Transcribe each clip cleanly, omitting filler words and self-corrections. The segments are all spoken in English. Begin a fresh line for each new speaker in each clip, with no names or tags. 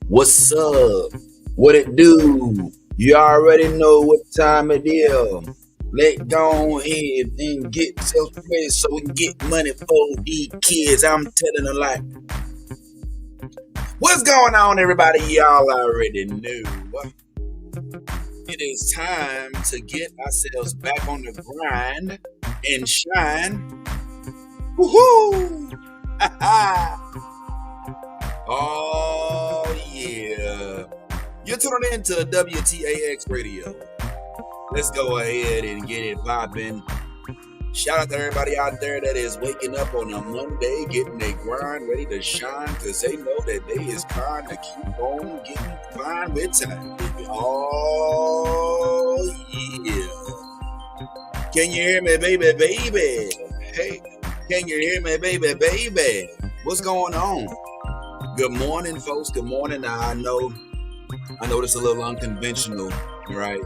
What's up? What it do? You already know what time it is. Let's go ahead and get self ready so we can get money for these kids. I'm telling a lot. What's going on, everybody? Y'all already know. It is time to get ourselves back on the grind and shine. Woohoo! Oh, yeah. You're tuning in to WTAX Radio. Let's go ahead and get it popping. Shout out to everybody out there that is waking up on a Monday, getting their grind ready to shine, because they know that day is trying to keep on getting fine with time. Oh, yeah. Can you hear me, baby, baby? Hey, can you hear me, baby, baby? What's going on? Good morning, folks. Good morning. Now, I know this is a little unconventional, right?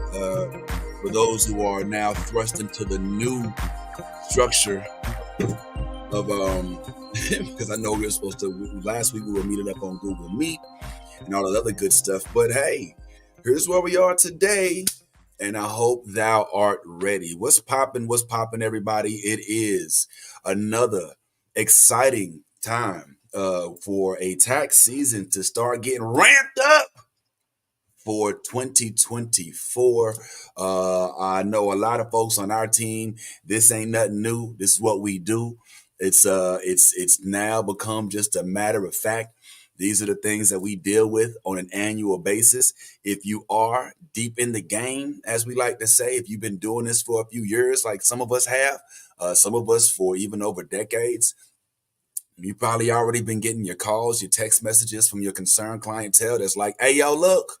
For those who are now thrust into the new structure of because I know we were supposed to last week we were meeting up on Google Meet and all that other good stuff. But hey, here's where we are today, and I hope thou art ready. What's popping? What's popping, everybody? It is another exciting time for a tax season to start getting ramped up for 2024. I know a lot of folks on our team. This ain't nothing new. This is what we do. It's now become just a matter of fact. These are the things that we deal with on an annual basis. If you are deep in the game, as we like to say, if you've been doing this for a few years, like some of us have, some of us for even over decades, you probably already been getting your calls, your text messages from your concerned clientele that's like, hey, yo, look,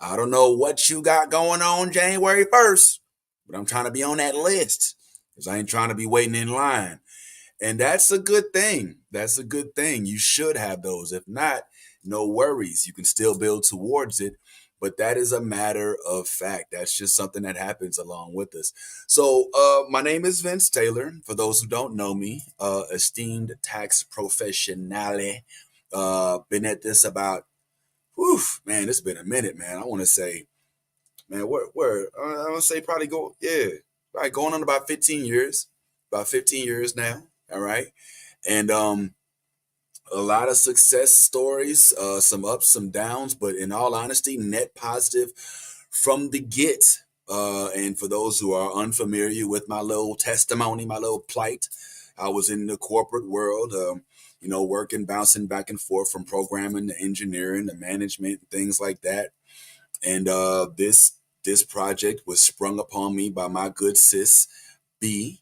I don't know what you got going on January 1st, but I'm trying to be on that list because I ain't trying to be waiting in line. And that's a good thing. That's a good thing. You should have those. If not, no worries. You can still build towards it. But that is a matter of fact. That's just something that happens along with us. So, my name is Vince Taylor. For those who don't know me, esteemed tax professionale. Been at this about, whew, man, it's been a minute, man. I want to say, man, where I want to say probably right, going on about 15 years now. All right, and a lot of success stories, some ups, some downs, but in all honesty, net positive from the get. And for those who are unfamiliar with my little testimony, my little plight, I was in the corporate world, working, bouncing back and forth from programming to engineering to management, things like that. And this project was sprung upon me by my good sis B.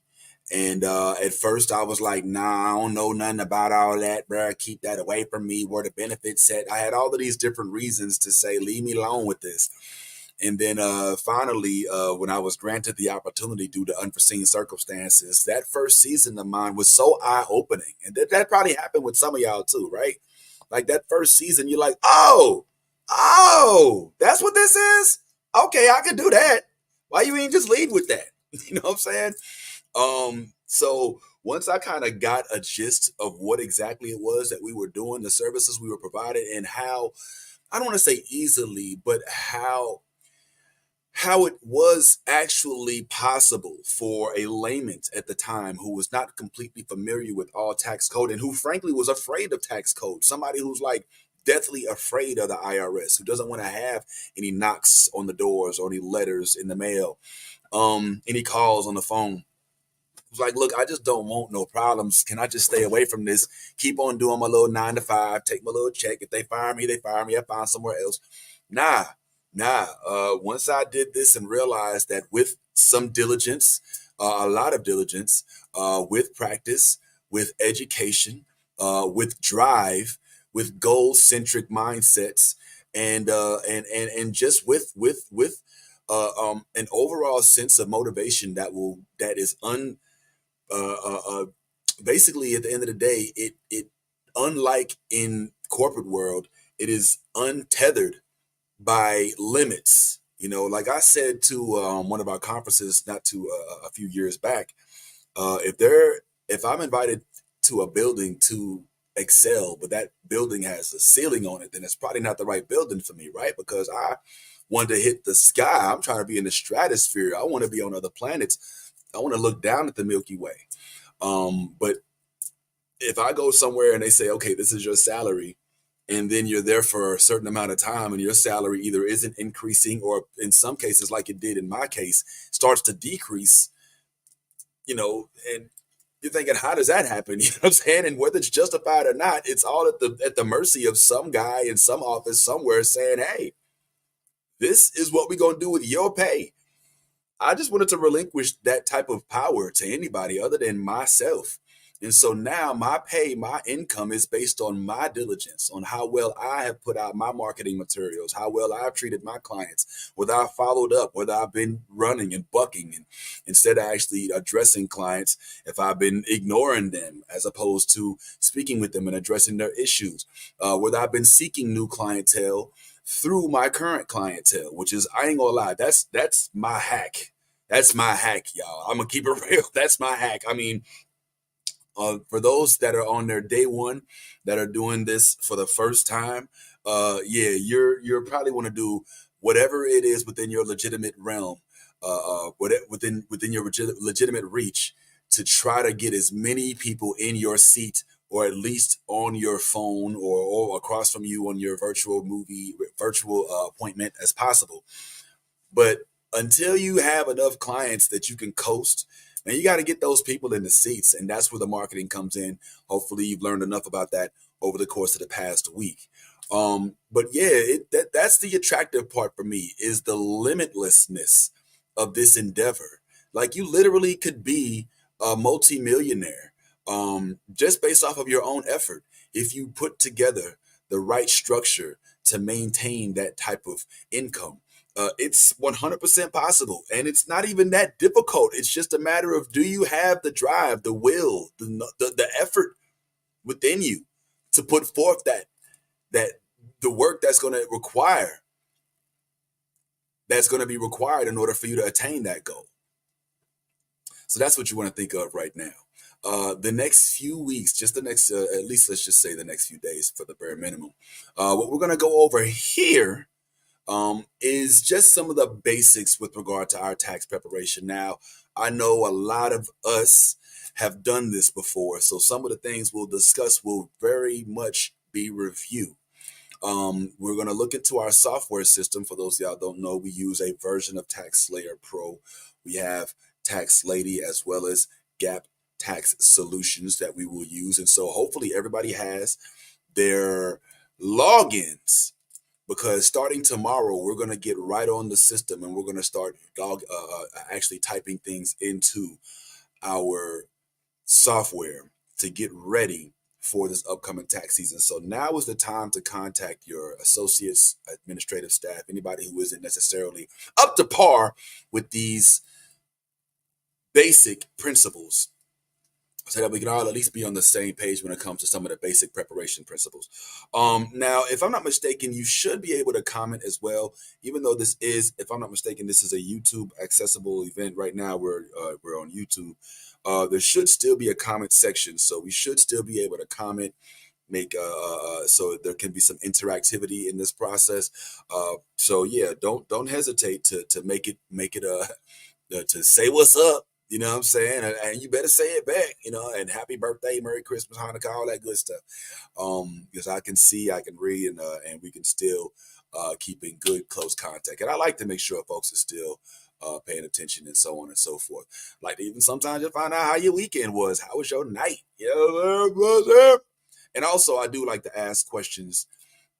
And at first I was like, nah, I don't know nothing about all that, bro. Keep that away from me. Where the benefits at? I had all of these different reasons to say, leave me alone with this. And then finally, when I was granted the opportunity due to unforeseen circumstances, that first season of mine was so eye opening. And that probably happened with some of y'all too, right? Like that first season, you're like, oh, that's what this is? Okay, I could do that. Why you ain't just lead with that? You know what I'm saying? So once I kind of got a gist of what exactly it was that we were doing, the services we were providing, and how, I don't want to say easily, but how it was actually possible for a layman at the time who was not completely familiar with all tax code and who frankly was afraid of tax code, somebody who's like deathly afraid of the IRS, who doesn't want to have any knocks on the doors or any letters in the mail, any calls on the phone. Was like, look, I just don't want no problems. Can I just stay away from this? Keep on doing my little 9 to 5, take my little check. If they fire me, they fire me. I find somewhere else. Nah, nah. Once I did this and realized that with some diligence, a lot of diligence, with practice, with education, with drive, with goal-centric mindsets, and just with an overall sense of motivation that is uh, uh, uh, basically at the end of the day, it unlike in corporate world, it is untethered by limits. Like I said to one of our conferences not too a few years back, if I'm invited to a building to excel, but that building has a ceiling on it, then it's probably not the right building for me, right? Because I want to hit the sky. I'm trying to be in the stratosphere. I want to be on other planets. I want to look down at the Milky Way. But if I go somewhere and they say, okay, this is your salary, and then you're there for a certain amount of time and your salary either isn't increasing or in some cases, like it did in my case, starts to decrease, and you're thinking, how does that happen? You know what I'm saying? And whether it's justified or not, it's all at the mercy of some guy in some office somewhere saying, hey, this is what we're gonna do with your pay. I just wanted to relinquish that type of power to anybody other than myself. And so now my pay, my income is based on my diligence, on how well I have put out my marketing materials, how well I've treated my clients, whether I followed up, whether I've been running and bucking, and instead of actually addressing clients, if I've been ignoring them as opposed to speaking with them and addressing their issues, whether I've been seeking new clientele through my current clientele, which is, I ain't gonna lie, that's my hack. That's my hack, y'all. I'm gonna keep it real. That's my hack. I mean, for those that are on their day one, that are doing this for the first time, yeah, you're probably want to do whatever it is within your legitimate realm, within your legitimate reach, to try to get as many people in your seat, or at least on your phone, or across from you on your virtual appointment as possible. But until you have enough clients that you can coast, and you got to get those people in the seats, and that's where the marketing comes in. Hopefully, you've learned enough about that over the course of the past week. But yeah, that's the attractive part for me, is the limitlessness of this endeavor. Like, you literally could be a multimillionaire, just based off of your own effort, if you put together the right structure to maintain that type of income. It's 100% possible, and it's not even that difficult. It's just a matter of, do you have the drive, the will, the effort within you to put forth that the work that's going to be required in order for you to attain that goal. So that's what you want to think of right now. The next few weeks, just the next, at least let's just say the next few days for the bare minimum. What we're going to go over here is just some of the basics with regard to our tax preparation. Now, I know a lot of us have done this before, so some of the things we'll discuss will very much be review. We're going to look into our software system. For those of y'all don't know, we use a version of TaxSlayer Pro. We have Tax Lady as well as Gap Tax Solutions that we will use. And so hopefully everybody has their logins, because starting tomorrow, we're going to get right on the system and we're going to start actually typing things into our software to get ready for this upcoming tax season. So now is the time to contact your associates, administrative staff, anybody who isn't necessarily up to par with these basic principles, so that we can all at least be on the same page when it comes to some of the basic preparation principles. Now, if I'm not mistaken, you should be able to comment as well, even though this is, if I'm not mistaken, this is a YouTube accessible event right now. We're on YouTube. There should still be a comment section, so we should still be able to comment, make so there can be some interactivity in this process. So yeah, don't hesitate to make it to say what's up. You know what I'm saying? And you better say it back, and happy birthday, Merry Christmas, Hanukkah, all that good stuff. Because I can see, I can read, and we can still keep in good, close contact. And I like to make sure folks are still paying attention and so on and so forth. Like, even sometimes you find out how your weekend was. How was your night? And also, I do like to ask questions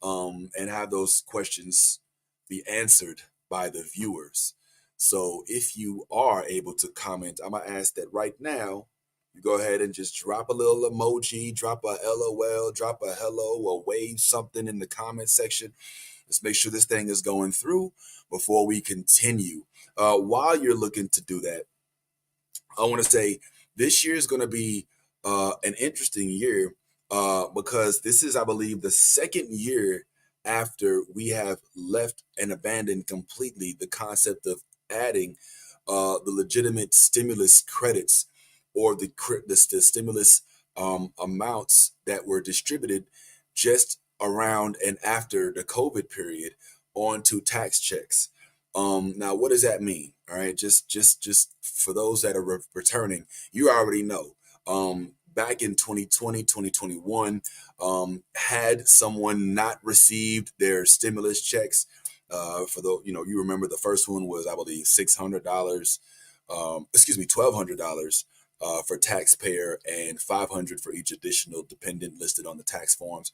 and have those questions be answered by the viewers. So if you are able to comment, I'm going to ask that right now, you go ahead and just drop a little emoji, drop a LOL, drop a hello, or wave something in the comment section. Let's make sure this thing is going through before we continue. While you're looking to do that, I want to say this year is going to be an interesting year because this is, I believe, the second year after we have left and abandoned completely the concept of adding the legitimate stimulus credits, or the stimulus amounts that were distributed just around and after the COVID period onto tax checks. Now, what does that mean? All right, just for those that are returning, you already know. Back in 2020, 2021, had someone not received their stimulus checks, for the you remember the first one was, I believe, $600. Excuse me, $1,200 for taxpayer and 500 for each additional dependent listed on the tax forms.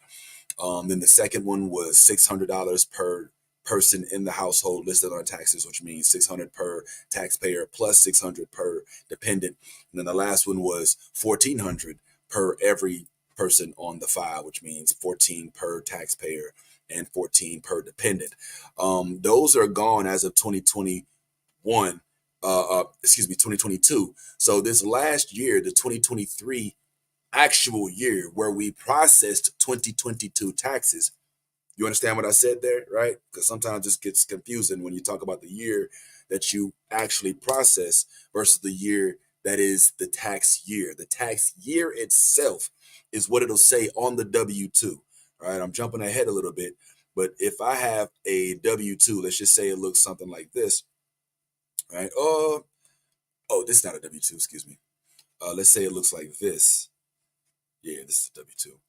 Then the second one was $600 per person in the household listed on taxes, which means 600 per taxpayer plus 600 per dependent. And then the last one was 1,400 per every person on the file, which means 14 per taxpayer and 14 per dependent. Those are gone as of 2021. Excuse me, 2022. So this last year, the 2023 actual year where we processed 2022 taxes. You understand what I said there, right? Because sometimes this gets confusing when you talk about the year that you actually process versus the year that is the tax year. The tax year itself is what it'll say on the W-2, right? I'm jumping ahead a little bit, but if I have a W-2, let's just say it looks something like this, right? Oh, this is not a W-2, excuse me. Let's say it looks like this. Yeah, this is a W-2.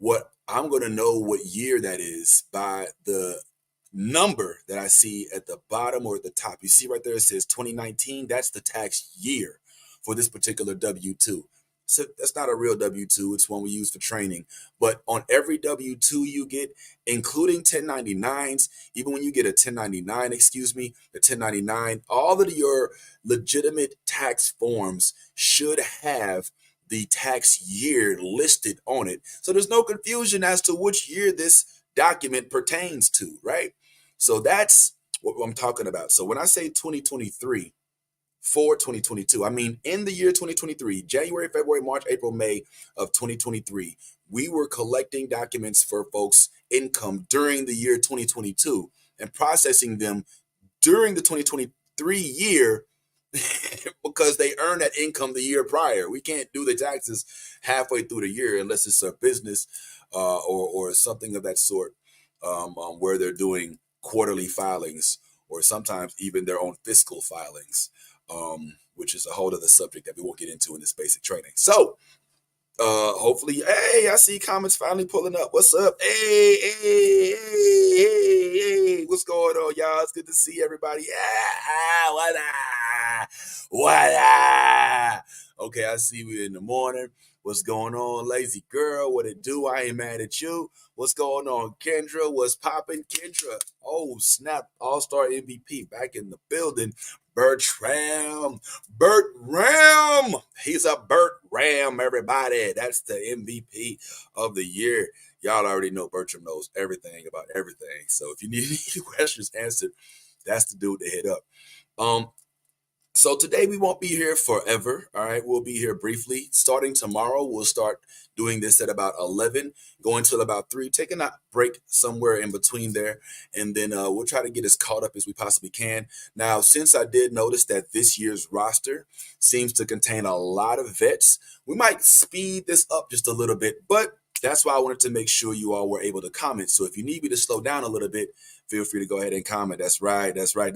What I'm going to know what year that is by the number that I see at the bottom or at the top. You see right there, it says 2019. That's the tax year for this particular W-2. So that's not a real W-2. It's one we use for training. But on every W-2 you get, including 1099s, even when you get a 1099, excuse me, the 1099, all of your legitimate tax forms should have the tax year listed on it. So there's no confusion as to which year this document pertains to, right? So that's what I'm talking about. So when I say 2023 for 2022, I mean in the year 2023, January, February, March, April, May of 2023, we were collecting documents for folks' income during the year 2022 and processing them during the 2023 year because they earned that income the year prior. We can't do the taxes halfway through the year unless it's a business or something of that sort, where they're doing quarterly filings or sometimes even their own fiscal filings, which is a whole other subject that we won't get into in this basic training. So hopefully, hey, I see comments finally pulling up. What's up? Hey, what's going on, y'all? It's good to see everybody. What? Okay, I see you in the morning. What's going on, lazy girl? What it do? I ain't mad at you. What's going on, Kendra? What's popping, Kendra? Oh, snap. All-Star MVP back in the building. Bertram. Bert Ram. He's a Bert Ram, everybody. That's the MVP of the year. Y'all already know Bertram knows everything about everything. So if you need any questions answered, that's the dude to hit up. So today we won't be here forever. All right, we'll be here briefly. Starting tomorrow, we'll start doing this at about 11, going till about 3, taking a break somewhere in between there, and then we'll try to get as caught up as we possibly can. Now, since I did notice that this year's roster seems to contain a lot of vets, we might speed this up just a little bit, but that's why I wanted to make sure you all were able to comment. So if you need me to slow down a little bit, feel free to go ahead and comment. That's right. That's right.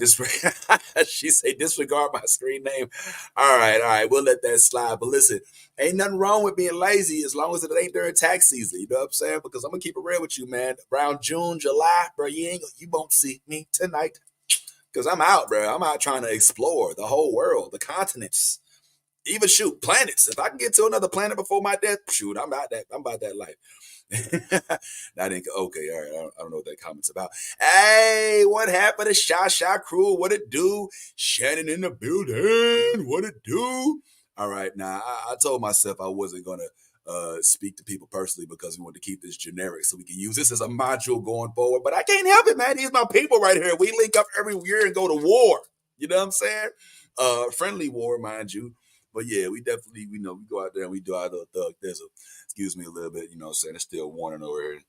She say disregard my screen name. All right. We'll let that slide. But listen, ain't nothing wrong with being lazy as long as it ain't during tax season. You know what I'm saying? Because I'm gonna keep it real with you, man. Around June, July, bro, you won't see me tonight because I'm out, bro. I'm out trying to explore the whole world, the continents. Even shoot planets. If I can get to another planet before my death, shoot, I'm about that life. That ain't okay. All right, I don't know what that comment's about. Hey, what happened to Sha Crew? What it do? Shannon in the building. What it do? All right, now I told myself I wasn't gonna speak to people personally because we want to keep this generic so we can use this as a module going forward. But I can't help it, man. These my people right here. We link up every year and go to war. You know what I'm saying? Friendly war, mind you. But yeah, we definitely, we go out there and we do our little thug thizzle. Excuse me a little bit, I'm saying? It's still warning over here.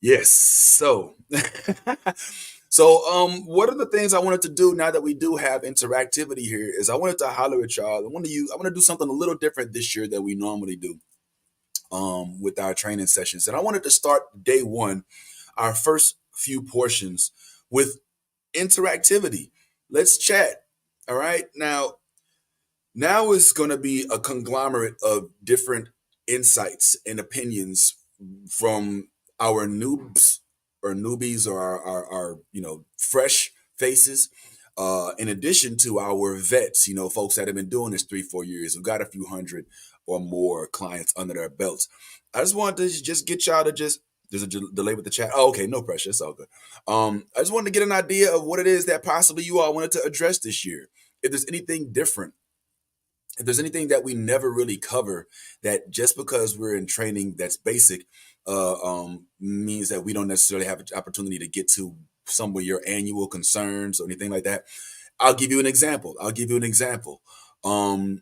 Yes. So So, one of the things I wanted to do now that we do have interactivity here is I wanted to holler at y'all. I want to do something a little different this year than we normally do with our training sessions. And I wanted to start day one, our first few portions, with interactivity. Let's chat. All right. Now is going to be a conglomerate of different insights and opinions from our noobs or newbies or our fresh faces, in addition to our vets, folks that have been doing this 3-4 years, who got a few hundred or more clients under their belts. I just wanted to just get y'all to just there's a delay with the chat. Oh, okay, no pressure. It's all good. I just wanted to get an idea of what it is that possibly you all wanted to address this year. If there's anything different, if there's anything that we never really cover, that just because we're in training that's basic means that we don't necessarily have an opportunity to get to some of your annual concerns or anything like that. I'll give you an example. Um,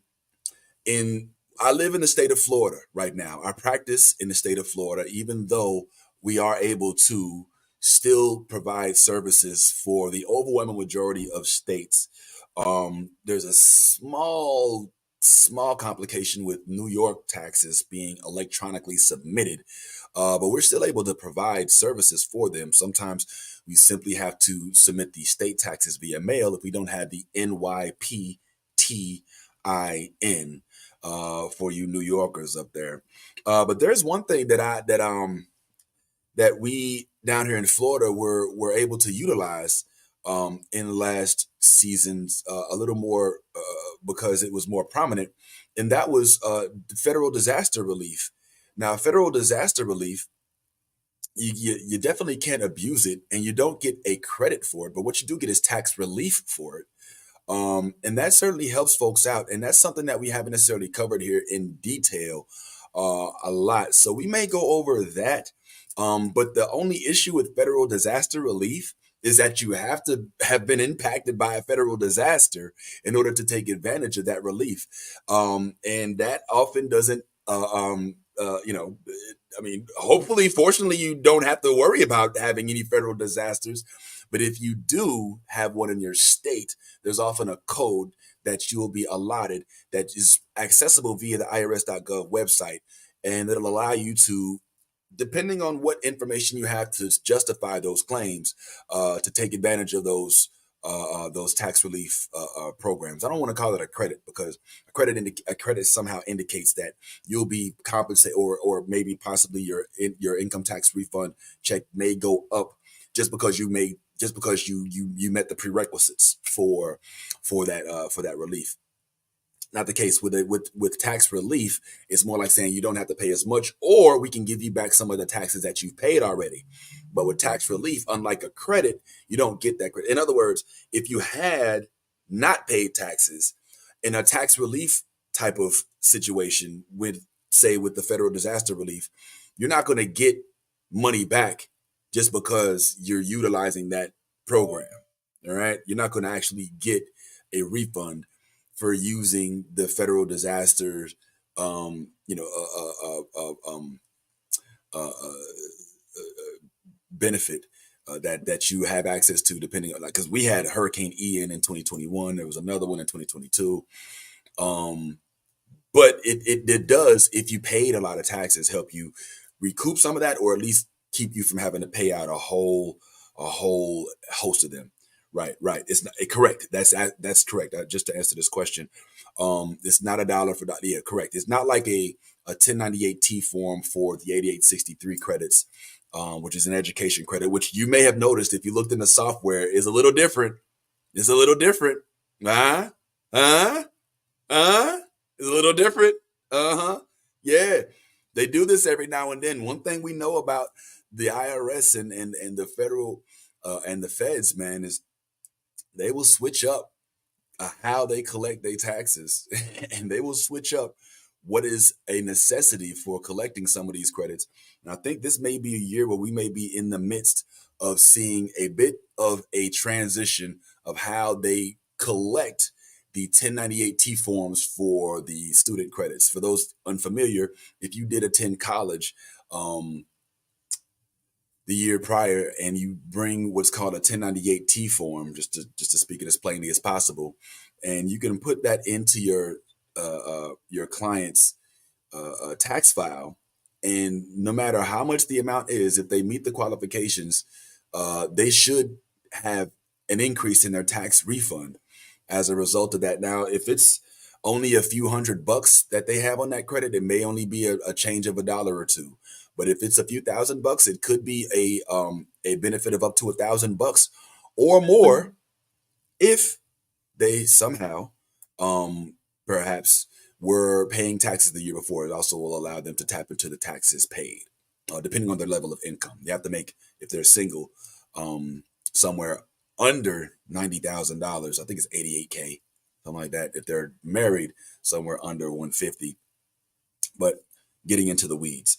in I live in the state of Florida right now. I practice in the state of Florida, even though we are able to still provide services for the overwhelming majority of states. There's a small complication with New York taxes being electronically submitted, but we're still able to provide services for them. Sometimes we simply have to submit the state taxes via mail if we don't have the NYPTIN, for you New Yorkers up there. But there's one thing that we down here in Florida were able to utilize in the last seasons a little more because it was more prominent, and that was federal disaster relief. Now, federal disaster relief, you definitely can't abuse it, and you don't get a credit for it. But what you do get is tax relief for it. And that certainly helps folks out. And that's something that we haven't necessarily covered here in detail a lot. So we may go over that. But the only issue with federal disaster relief is that you have to have been impacted by a federal disaster in order to take advantage of that relief. And that often doesn't, I mean, hopefully, fortunately, you don't have to worry about having any federal disasters. But if you do have one in your state, there's often a code that you will be allotted that is accessible via the irs.gov website. And it'll allow you to, depending on what information you have to justify those claims, to take advantage of those tax relief programs. I don't want to call it a credit because a credit somehow indicates that you'll be compensated, or maybe possibly your income tax refund check may go up just because you met the prerequisites for that relief. Not the case with tax relief. It's more like saying you don't have to pay as much, or we can give you back some of the taxes that you've paid already. But with tax relief, unlike a credit, you don't get that credit. In other words, if you had not paid taxes in a tax relief type of situation with, say, with the federal disaster relief, you're not going to get money back just because you're utilizing that program. All right. You're not going to actually get a refund for using the federal disasters, benefit that you have access to, depending on, like, because we had Hurricane Ian in 2021. There was another one in 2022. But it does, if you paid a lot of taxes, help you recoup some of that, or at least keep you from having to pay out a whole host of them. Right. It's not correct. That's correct. Just to answer this question, it's not $1 for yeah, correct. It's not like a 1098-T form for the 8863 credits, which is an education credit, which you may have noticed if you looked in the software is a little different. It's a little different. It's a little different. Yeah, they do this every now and then. One thing we know about the IRS and the federal and the feds, man, is they will switch up how they collect their taxes, and they will switch up what is a necessity for collecting some of these credits. And I think this may be a year where we may be in the midst of seeing a bit of a transition of how they collect the 1098-T forms for the student credits. For those unfamiliar, if you did attend college, the year prior and you bring what's called a 1098-T form, just to speak it as plainly as possible, and you can put that into your client's tax file, and no matter how much the amount is, if they meet the qualifications, they should have an increase in their tax refund as a result of that. Now, if it's only a few $100 that they have on that credit, it may only be a change of $1 or two. But if it's a few $1,000, it could be a benefit of up to $1,000 or more if they somehow perhaps were paying taxes the year before. It also will allow them to tap into the taxes paid, depending on their level of income. They have to make, if they're single, somewhere under $90,000. I think it's 88K, something like that. If they're married, somewhere under 150. But getting into the weeds.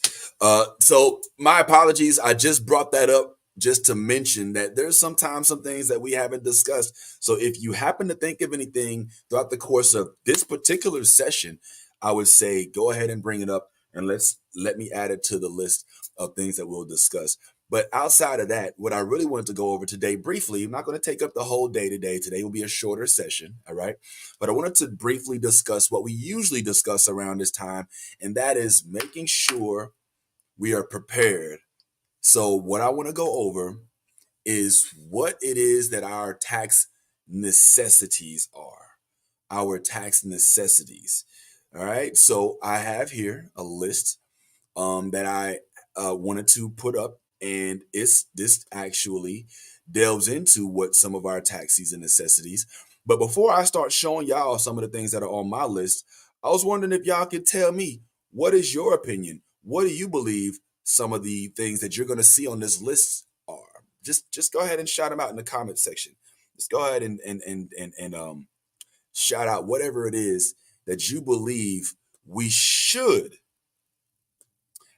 So my apologies. I just brought that up just to mention that there's sometimes some things that we haven't discussed. So if you happen to think of anything throughout the course of this particular session, I would say go ahead and bring it up and let me add it to the list of things that we'll discuss. But outside of that, what I really wanted to go over today briefly, I'm not going to take up the whole day today. Today will be a shorter session, all right? But I wanted to briefly discuss what we usually discuss around this time, and that is making sure we are prepared. So what I want to go over is what it is that our tax necessities are. Our tax necessities. All right. So I have here a list that I wanted to put up, and this actually delves into what some of our tax season necessities. But before I start showing y'all some of the things that are on my list, I was wondering if y'all could tell me, what is your opinion? What do you believe some of the things that you're going to see on this list are? Just go ahead and shout them out in the comment section. Just go ahead and shout out whatever it is that you believe we should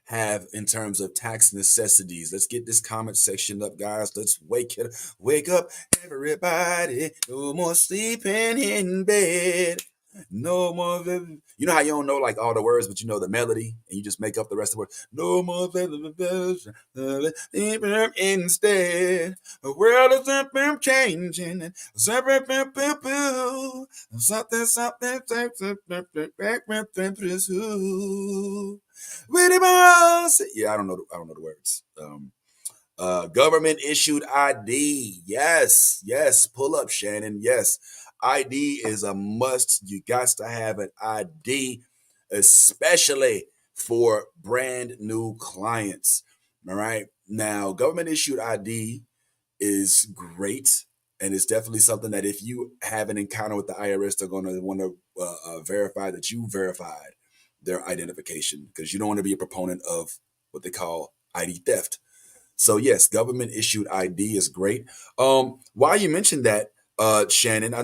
have in terms of tax necessities. Let's get this comment section up, guys. Let's wake up, everybody. No more sleeping in bed. No more. You know how you don't know like all the words, but you know the melody, and you just make up the rest of the words. No more instead. The world is changing. Something, yeah, I don't know the words. Government issued ID. Yes, yes. Pull up, Shannon. Yes, ID is a must. You got to have an ID, especially for brand new clients. All right. Now, government issued ID is great. And it's definitely something that if you have an encounter with the IRS, they're going to want to verify that you verified their identification, because you don't want to be a proponent of what they call ID theft. So yes, government issued ID is great. While you mentioned that, Shannon, I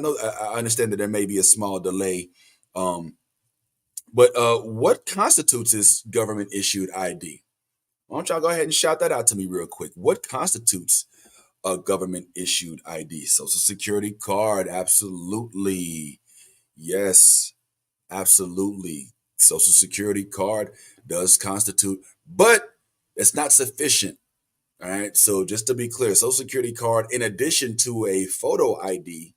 understand that there may be a small delay, but what constitutes this government issued ID? Why don't y'all go ahead and shout that out to me real quick? What constitutes a government issued ID? Social Security card, absolutely. Yes, absolutely. Social Security card does constitute, but it's not sufficient. All right. So just to be clear, Social Security card, in addition to a photo ID,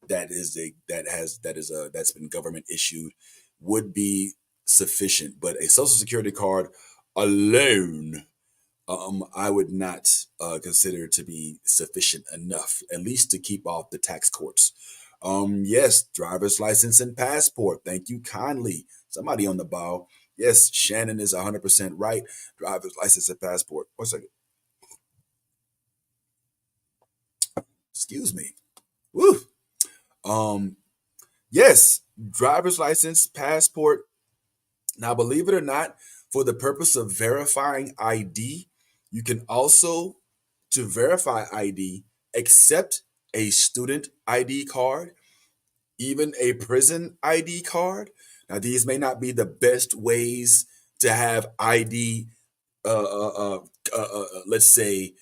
that's been government issued, would be sufficient. But a Social Security card alone, I would not consider to be sufficient enough, at least to keep off the tax courts. Yes, driver's license and passport. Thank you kindly. Somebody on the ball. Yes, Shannon is 100% right. Driver's license and passport. 1 second. Excuse me. Woo. Yes, driver's license, passport. Now, believe it or not, for the purpose of verifying ID, you can also, to verify ID, accept a student ID card, even a prison ID card. Now, these may not be the best ways to have ID, let's say,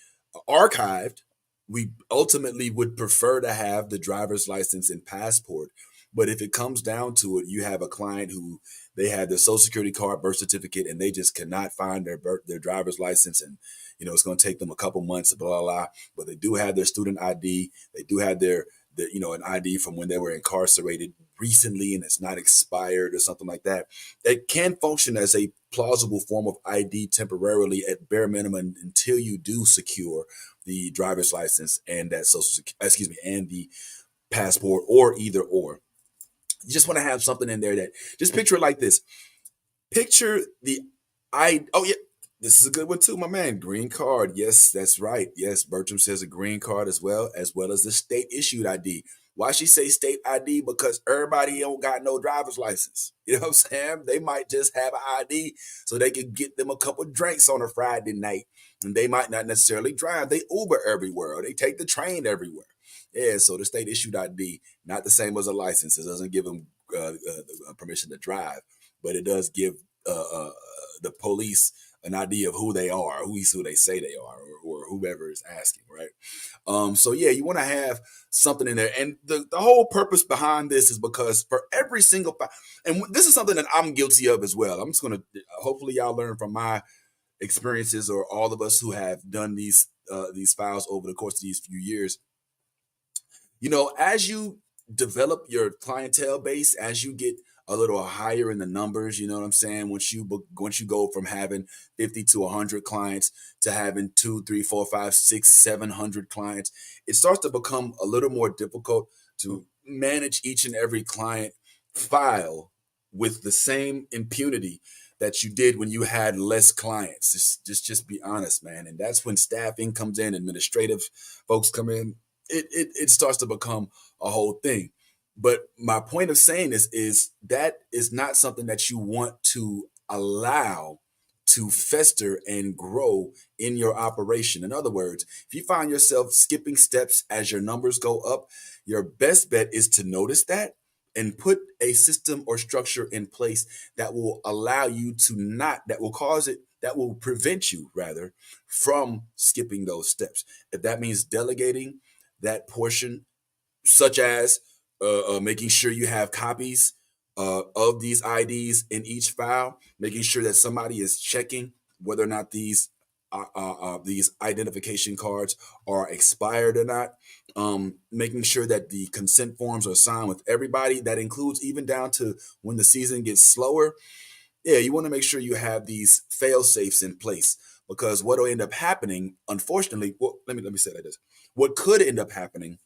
archived. We ultimately would prefer to have the driver's license and passport. But if it comes down to it, you have a client who they have their social security card, birth certificate, and they just cannot find their driver's license, and it's going to take them a couple months, blah blah blah. But they do have their student ID, they do have their an ID from when they were incarcerated recently, and it's not expired or something like that. It can function as a plausible form of ID temporarily at bare minimum until you do secure the driver's license and that and the passport, or either or. You just want to have something in there that, just picture it like this. Picture the oh yeah, this is a good one too, my man. Green card. Yes, that's right. Yes, Bertram says a green card as well as the state issued ID. Why she say state ID? Because everybody don't got no driver's license. You know what I'm saying? They might just have an ID so they can get them a couple drinks on a Friday night. And they might not necessarily drive. They Uber everywhere, or they take the train everywhere. Yeah, so the state issued ID, not the same as a license. It doesn't give them permission to drive, but it does give uh, uh, the police an idea of who they are, who they say they are, or whoever is asking, right? So yeah, you want to have something in there, and the whole purpose behind this is because for every single and this is something that I'm guilty of as well. I'm just gonna hopefully y'all learn from my experiences, or all of us who have done these files over the course of these few years. As you develop your clientele base, as you get a little higher in the numbers, you know what I'm saying? Once you go from having 50 to 100 clients to having 2, 3, 4, 5, 6, 700 clients, it starts to become a little more difficult to manage each and every client file with the same impunity that you did when you had less clients. Just be honest, man. And that's when staffing comes in, administrative folks come in. It starts to become a whole thing. But my point of saying this is that is not something that you want to allow to fester and grow in your operation. In other words, if you find yourself skipping steps as your numbers go up, your best bet is to notice that and put a system or structure in place that will allow you to not, that will prevent you rather from skipping those steps. If that means delegating that portion, such as making sure you have copies of these IDs in each file, making sure that somebody is checking whether or not these identification cards are expired or not, making sure that the consent forms are signed with everybody. That includes even down to when the season gets slower. Yeah, you want to make sure you have these fail safes in place, because what will end up happening, unfortunately, well, let me say that this. What could end up happening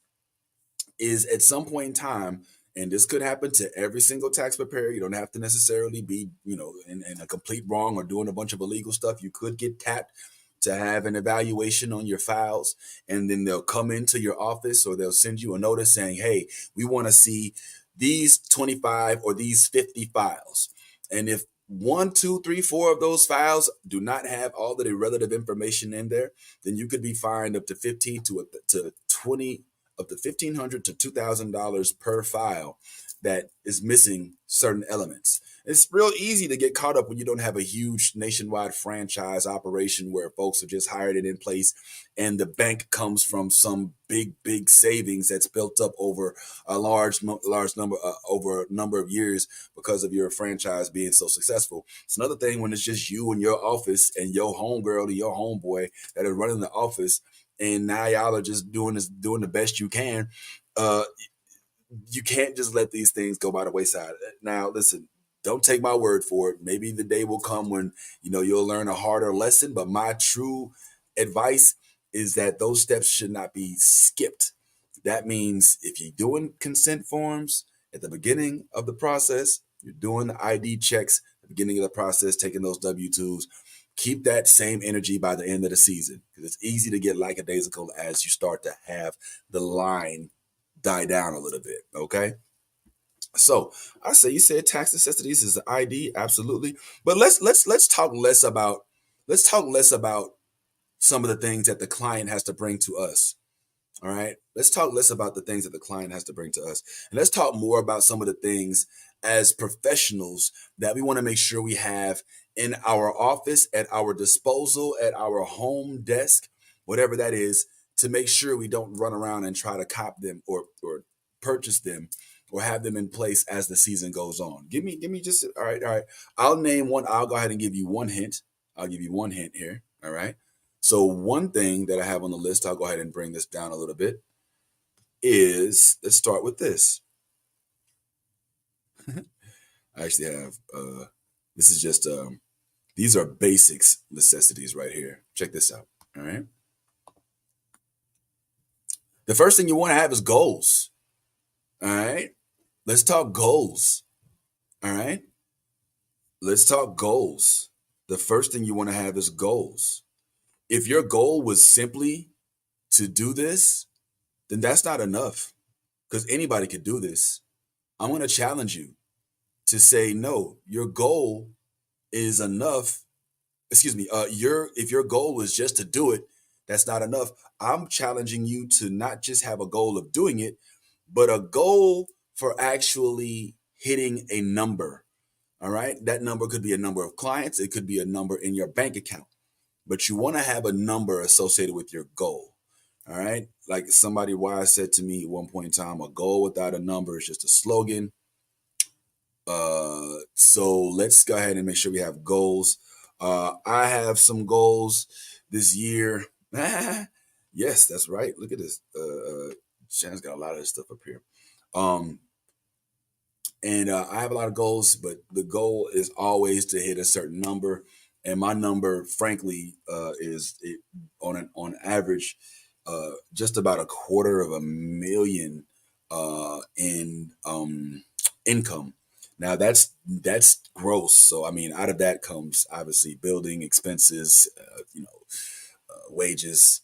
is at some point in time, and this could happen to every single tax preparer. You don't have to necessarily be, in a complete wrong or doing a bunch of illegal stuff. You could get tapped to have an evaluation on your files, and then they'll come into your office, or they'll send you a notice saying, hey, we want to see these 25 or these 50 files. And if one, two, three, four of those files do not have all of the relative information in there, then you could be fined up to 15 to 20, up to $1,500 to $2,000 per file that is missing certain elements. It's real easy to get caught up when you don't have a huge nationwide franchise operation where folks are just hired and in place, and the bank comes from some big savings that's built up over a large number over a number of years because of your franchise being so successful. It's another thing when it's just you and your office and your homegirl or your homeboy that are running the office, and now y'all are just doing the best you can. You can't just let these things go by the wayside. Now, listen, don't take my word for it. Maybe the day will come when you'll learn a harder lesson. But my true advice is that those steps should not be skipped. That means if you're doing consent forms at the beginning of the process, you're doing the ID checks at the beginning of the process, taking those W-2s, keep that same energy by the end of the season, because it's easy to get lackadaisical as you start to have the line die down a little bit. Okay. So I say, you said tax necessities is the ID, absolutely. But let's talk less about some of the things that the client has to bring to us. All right. Let's talk less about the things that the client has to bring to us. And let's talk more about some of the things as professionals that we want to make sure we have in our office, at our disposal, at our home desk, whatever that is, to make sure we don't run around and try to cop them or purchase them or have them in place as the season goes on? Give me just all right, all right. I'll name one. I'll go ahead and give you one hint. I'll give you one hint here. All right. So one thing that I have on the list, I'll go ahead and bring this down a little bit, is let's start with this. I actually have this is just these are basics necessities right here. Check this out. All right. The first thing you want to have is goals. All right. Let's talk goals. All right. Let's talk goals. The first thing you want to have is goals. If your goal was simply to do this, then that's not enough because anybody could do this. I'm going to challenge you to say, no, your goal is enough. Excuse me. If your goal was just to do it, that's not enough. I'm challenging you to not just have a goal of doing it, but a goal for actually hitting a number. All right. That number could be a number of clients. It could be a number in your bank account, but you want to have a number associated with your goal. All right. Like somebody wise said to me at one point in time, a goal without a number is just a slogan. So let's go ahead and make sure we have goals. I have some goals this year. Yes, that's right. Look at this. Shannon's got a lot of this stuff up here. And I have a lot of goals, but the goal is always to hit a certain number. And my number, frankly, is on average just about $250,000 in income. Now that's gross. So I mean, out of that comes obviously building expenses, wages,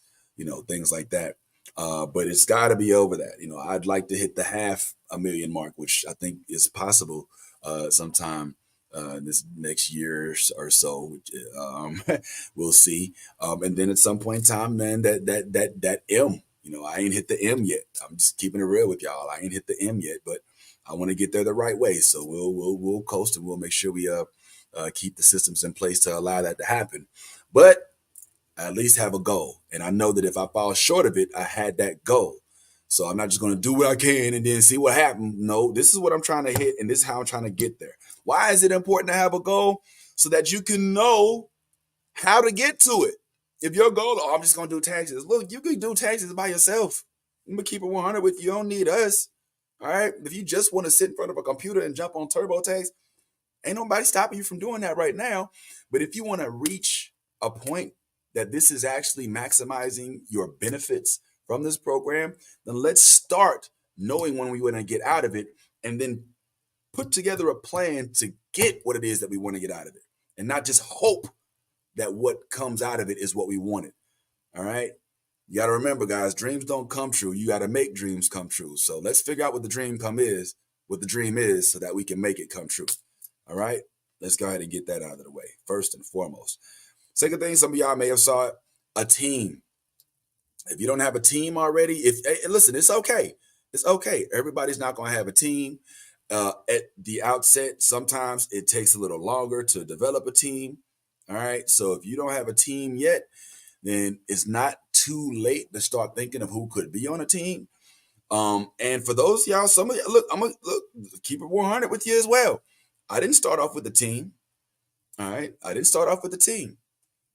things like that. But it's got to be over that. I'd like to hit the $500,000 mark, which I think is possible sometime this next year or so. We'll see. And then at some point in time, man, that M. I ain't hit the M yet. I'm just keeping it real with y'all. I ain't hit the M yet, but I want to get there the right way. So we'll coast and we'll make sure we keep the systems in place to allow that to happen. But I at least have a goal. And I know that if I fall short of it, I had that goal. So I'm not just going to do what I can and then see what happens. No, this is what I'm trying to hit, and this is how I'm trying to get there. Why is it important to have a goal? So that you can know how to get to it. If your goal, I'm just going to do taxes. Look, you can do taxes by yourself. I'm going to keep it 100 with you. You don't need us. All right? If you just want to sit in front of a computer and jump on TurboTax, ain't nobody stopping you from doing that right now. But if you want to reach a point that this is actually maximizing your benefits from this program, then let's start knowing when we want to get out of it and then put together a plan to get what it is that we want to get out of it and not just hope that what comes out of it is what we wanted. All right. You got to remember, guys, dreams don't come true. You got to make dreams come true. So let's figure out what the dream is so that we can make it come true. All right. Let's go ahead and get that out of the way first and foremost. Second thing, some of y'all may have saw it, a team. If you don't have a team already, listen, it's okay. It's okay. Everybody's not going to have a team. At the outset, sometimes it takes a little longer to develop a team. All right. So if you don't have a team yet, then it's not too late to start thinking of who could be on a team. And for those y'all, some of y'all, look, I'm gonna keep it 100 with you as well. I didn't start off with a team. All right. I didn't start off with a team.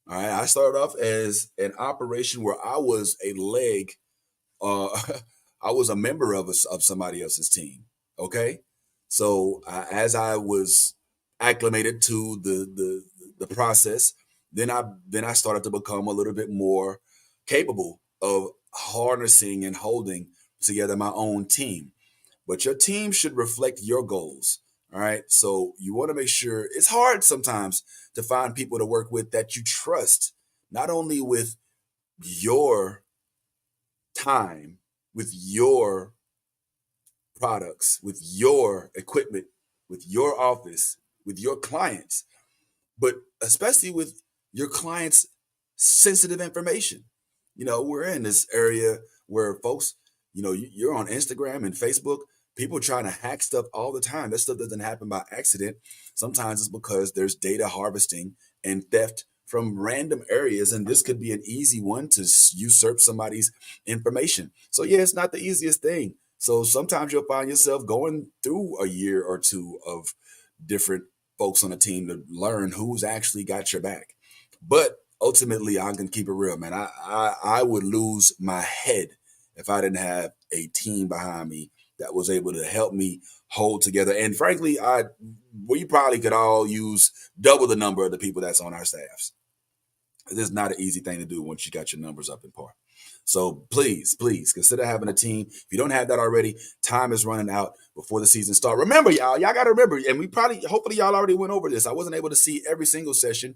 All right. I started off as an operation where I was a leg. I was a member of somebody else's team. Okay. So as I was acclimated to the process, then I started to become a little bit more capable of harnessing and holding together my own team. But your team should reflect your goals. All right. So you want to make sure it's hard sometimes to find people to work with that you trust, not only with your time, with your products, with your equipment, with your office, with your clients, but especially with your clients' sensitive information. We're in this area where folks, you're on Instagram and Facebook, people trying to hack stuff all the time. That stuff doesn't happen by accident. Sometimes it's because there's data harvesting and theft from random areas. And this could be an easy one to usurp somebody's information. So yeah, it's not the easiest thing So sometimes you'll find yourself going through a year or two of different folks on the team to learn who's actually got your back. But ultimately, I'm gonna keep it real, man. I would lose my head if I didn't have a team behind me that was able to help me hold together. And frankly, we probably could all use double the number of the people that's on our staffs. This is not an easy thing to do once you got your numbers up in par. So please, please consider having a team. If you don't have that already, time is running out before the season starts. Remember, y'all got to remember, and hopefully y'all already went over this. I wasn't able to see every single session,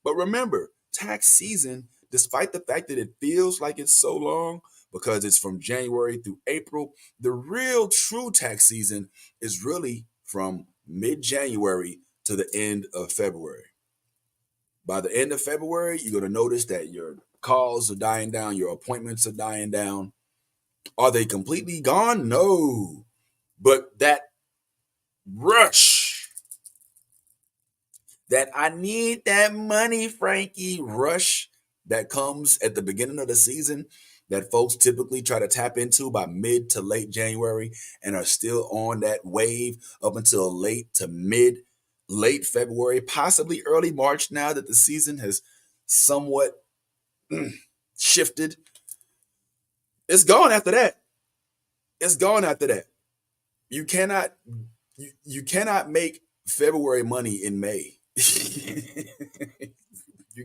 but remember, tax season, despite the fact that it feels like it's so long because it's from January through April, the real true tax season is really from mid-January to the end of February. By the end of February, you're going to notice that your calls are dying down, your appointments are dying down. Are they completely gone? No. But that rush, that I need that money, Frankie rush that comes at the beginning of the season that folks typically try to tap into by mid to late January and are still on that wave up until late February, possibly early March now that the season has somewhat shifted. It's gone after that. It's gone after that. You cannot make February money in May.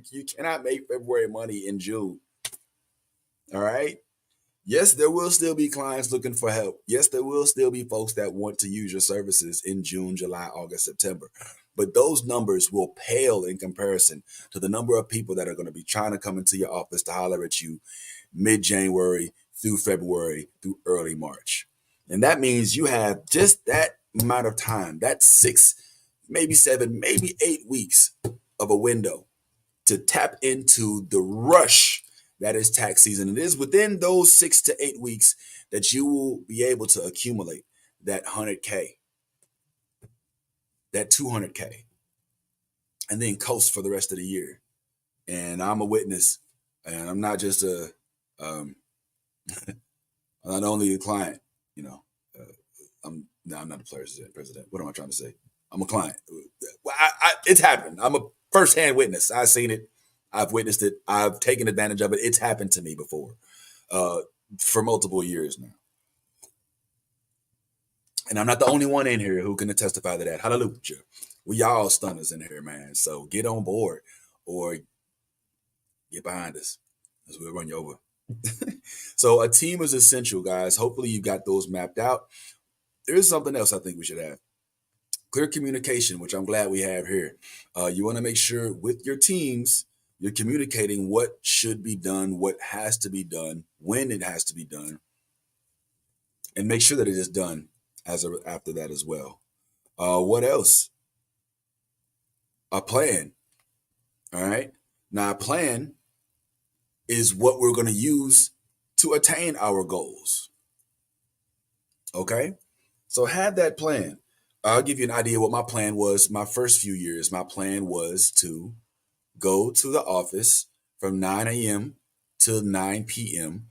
you cannot make February money in June. All right? Yes, there will still be clients looking for help. Yes, there will still be folks that want to use your services in June, July, August, September. But those numbers will pale in comparison to the number of people that are going to be trying to come into your office to holler at you mid-January through February through early March. And that means you have just that amount of time, that 6, maybe 7, maybe 8 weeks of a window to tap into the rush that is tax season. It is within those 6 to 8 weeks that you will be able to accumulate that 100K, that 200K, and then coast for the rest of the year. And I'm a witness, and I'm not just not only a client, I'm not the player's president. What am I trying to say? I'm a client. It's happened. I'm a first-hand witness. I've seen it. I've witnessed it. I've taken advantage of it. It's happened to me before for multiple years now. And I'm not the only one in here who can testify to that. Hallelujah. We all stunners in here, man. So get on board or get behind us as we'll run you over. So a team is essential, guys. Hopefully you got those mapped out. There's something else I think we should have. Clear communication, which I'm glad we have here. You want to make sure with your teams, you're communicating what should be done, what has to be done, when it has to be done, and make sure that it is done after that as well. What else? A plan. All right. Now, a plan is what we're going to use to attain our goals. Okay. So have that plan. I'll give you an idea what my plan was my first few years. My plan was to go to the office from 9 a.m. to 9 p.m.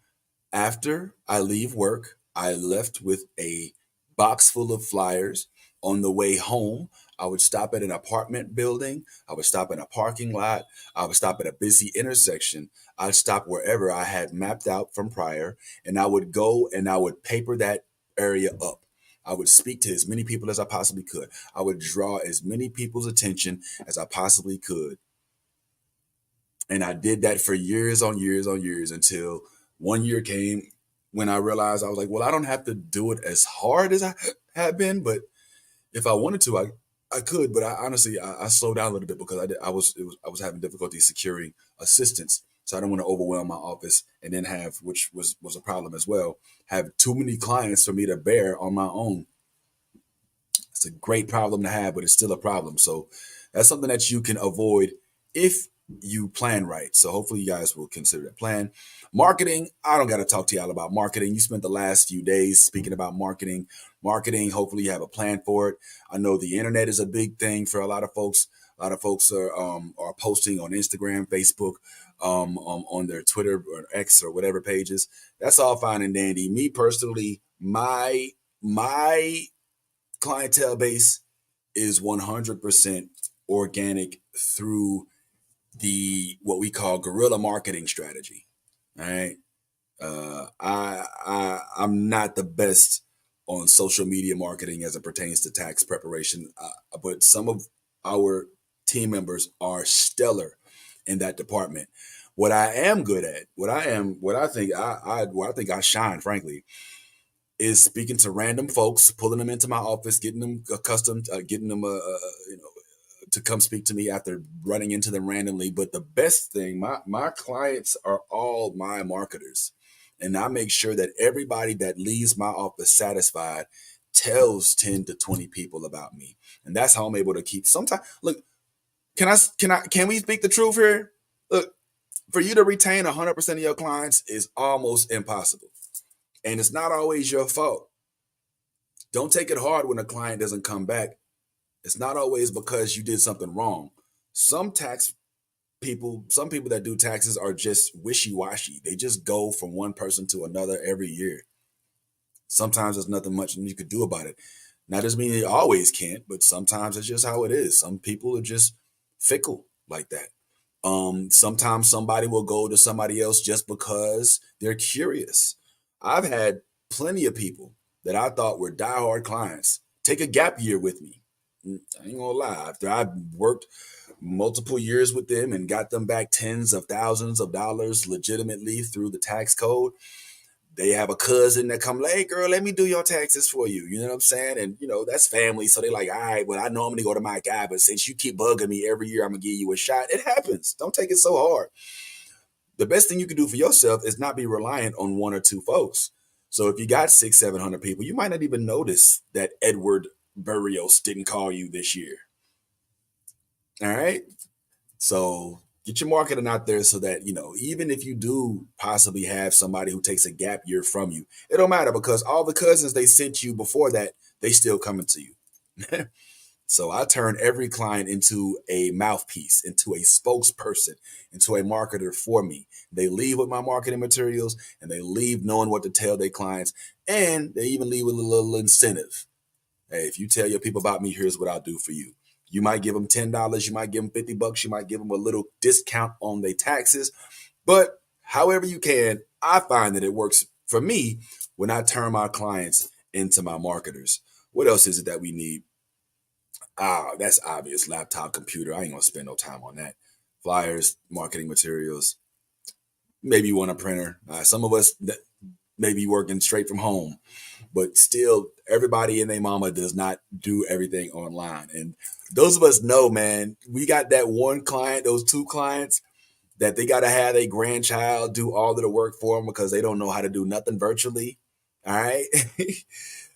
After I leave work, I left with a box full of flyers. On the way home, I would stop at an apartment building. I would stop in a parking lot. I would stop at a busy intersection. I'd stop wherever I had mapped out from prior, and I would go and I would paper that area up. I would speak to as many people as I possibly could. I would draw as many people's attention as I possibly could. And I did that for years on years on years until one year came when I realized I was like, well, I don't have to do it as hard as I had been, but if I wanted to, I could. But I honestly slowed down a little bit because I was having difficulty securing assistance. So I don't want to overwhelm my office and then have, which was a problem as well, have too many clients for me to bear on my own. It's a great problem to have, but it's still a problem. So that's something that you can avoid if you plan right. So hopefully you guys will consider that plan. Marketing, I don't got to talk to y'all about marketing. You spent the last few days speaking about marketing. Hopefully you have a plan for it. I know the internet is a big thing for a lot of folks. A lot of folks are posting on Instagram, Facebook, on their Twitter or X or whatever pages. That's all fine and dandy. Me personally, My my clientele base is 100% organic through the what we call guerrilla marketing strategy. All right. I'm not the best on social media marketing as it pertains to tax preparation, but some of our team members are stellar in that department. What I am good at, what I think I shine, frankly, is speaking to random folks, pulling them into my office, getting them accustomed, getting them, you know, to come speak to me after running into them randomly. But the best thing, my clients are all my marketers, and I make sure that everybody that leaves my office satisfied tells 10 to 20 people about me, and that's how I'm able to keep. Sometimes, look, can we speak the truth here? Look, for you to retain 100% of your clients is almost impossible, and it's not always your fault. Don't take it hard when a client doesn't come back. It's not always because you did something wrong. Some tax some people that do taxes are just wishy-washy. They just go from one person to another every year. Sometimes there's nothing much you could do about it. Now, doesn't mean you always can't, but sometimes it's just how it is. Some people are just fickle like that. Sometimes somebody will go to somebody else just because they're curious. I've had plenty of people that I thought were diehard clients take a gap year with me. I ain't gonna lie. After I worked multiple years with them and got them back tens of thousands of dollars legitimately through the tax code, they have a cousin that come like, hey girl, let me do your taxes for you. You know what I'm saying? And that's family. So they're like, all right, well, I normally go to my guy, but since you keep bugging me every year, I'm gonna give you a shot. It happens. Don't take it so hard. The best thing you can do for yourself is not be reliant on one or two folks. So if you got 600-700 people, you might not even notice that Edward Burrios didn't call you this year. All right. So get your marketing out there so that, even if you do possibly have somebody who takes a gap year from you, it don't matter because all the cousins they sent you before that, they still coming to you. So I turn every client into a mouthpiece, into a spokesperson, into a marketer for me. They leave with my marketing materials and they leave knowing what to tell their clients. And they even leave with a little incentive. Hey, if you tell your people about me, here's what I'll do for you. You might give them $10, you might give them $50, you might give them a little discount on their taxes. But however you can, I find that it works for me when I turn my clients into my marketers. What else is it that we need? That's obvious. Laptop, computer. I ain't gonna spend no time on that. Flyers, marketing materials. Maybe you want a printer. Some of us may be working straight from home, but still, everybody and their mama does not do everything online. And those of us know, man, we got that one client, those two clients that they got to have a grandchild do all of the work for them because they don't know how to do nothing virtually. All right.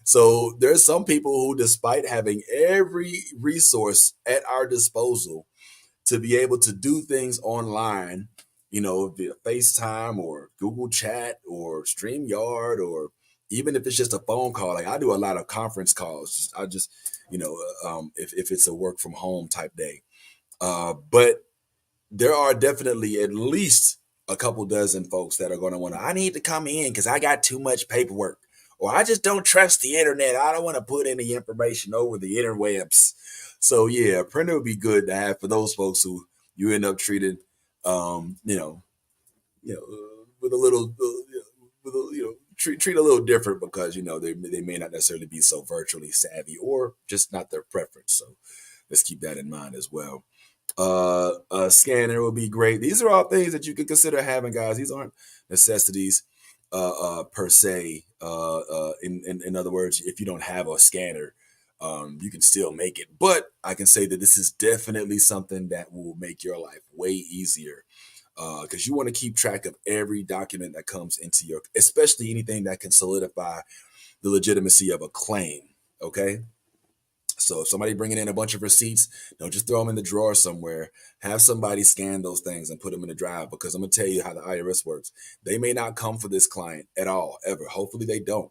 So there's some people who, despite having every resource at our disposal to be able to do things online, via FaceTime or Google Chat or StreamYard, or even if it's just a phone call. Like I do a lot of conference calls. I just, if it's a work from home type day. But there are definitely at least a couple dozen folks that are going to want to, I need to come in because I got too much paperwork. Or I just don't trust the internet. I don't want to put any information over the interwebs. So yeah, a printer would be good to have for those folks who you end up treating, with a little, treat a little different because they may not necessarily be so virtually savvy or just not their preference. So let's keep that in mind as well. A scanner would be great. These are all things that you could consider having, guys. These aren't necessities per se. In other words, if you don't have a scanner, you can still make it. But I can say that this is definitely something that will make your life way easier because you want to keep track of every document that comes into your, especially anything that can solidify the legitimacy of a claim. Okay. So if somebody bringing in a bunch of receipts, don't just throw them in the drawer somewhere. Have somebody scan those things and put them in the drive because I'm going to tell you how the IRS works. They may not come for this client at all, ever. Hopefully they don't.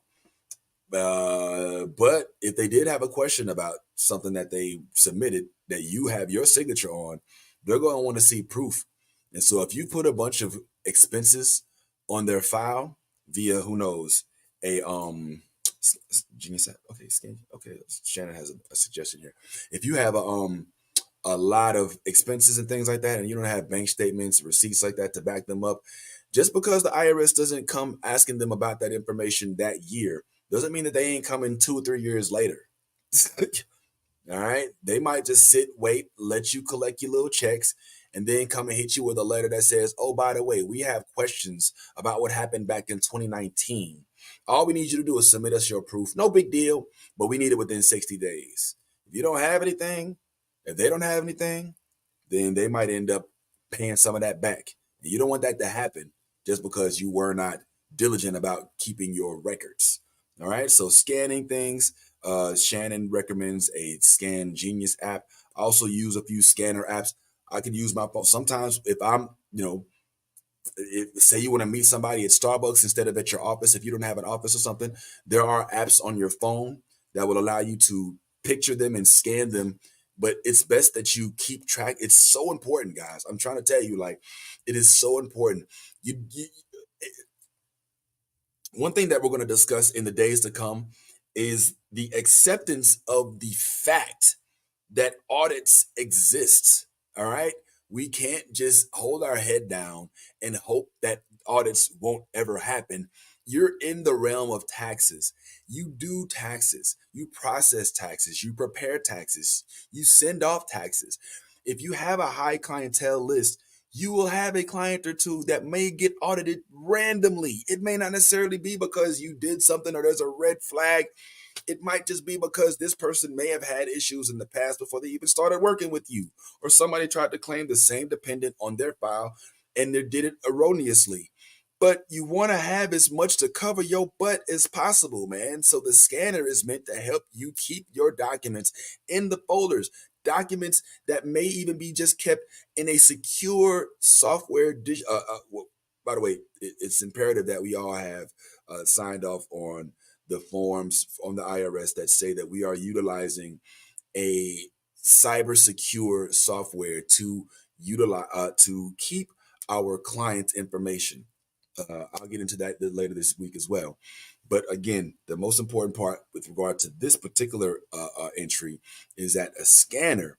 But if they did have a question about something that they submitted that you have your signature on, they're going to want to see proof. And so if you put a bunch of expenses on their file via, who knows, a Genius app. Okay, scan. Okay, Shannon has a suggestion here. If you have a lot of expenses and things like that, and you don't have bank statements, receipts like that to back them up, just because the IRS doesn't come asking them about that information that year, doesn't mean that they ain't coming 2 or 3 years later. All right. They might just sit, wait, let you collect your little checks, and then come and hit you with a letter that says, oh, by the way, we have questions about what happened back in 2019. All we need you to do is submit us your proof. No big deal, but we need it within 60 days. If you don't have anything, if they don't have anything, then they might end up paying some of that back. And you don't want that to happen just because you were not diligent about keeping your records. All right. So scanning things, Shannon recommends a Scan Genius app. I also use a few scanner apps. I can use my phone. Sometimes if I'm, say you want to meet somebody at Starbucks instead of at your office, if you don't have an office or something, there are apps on your phone that will allow you to picture them and scan them. But it's best that you keep track. It's so important, guys. I'm trying to tell you, like, it is so important. You One thing that we're going to discuss in the days to come is the acceptance of the fact that audits exist. All right. We can't just hold our head down and hope that audits won't ever happen. You're in the realm of taxes. You do taxes, you process taxes, you prepare taxes, you send off taxes. If you have a high clientele list, you will have a client or two that may get audited randomly. It may not necessarily be because you did something or there's a red flag. It might just be because this person may have had issues in the past before they even started working with you, or somebody tried to claim the same dependent on their file and they did it erroneously. But you want to have as much to cover your butt as possible, man. So the scanner is meant to help you keep your documents in the folders, documents that may even be just kept in a secure software. By the way, it's imperative that we all have signed off on the forms on the IRS that say that we are utilizing a cyber secure software to utilize to keep our client information. I'll get into that later this week as well. But again, the most important part with regard to this particular entry is that a scanner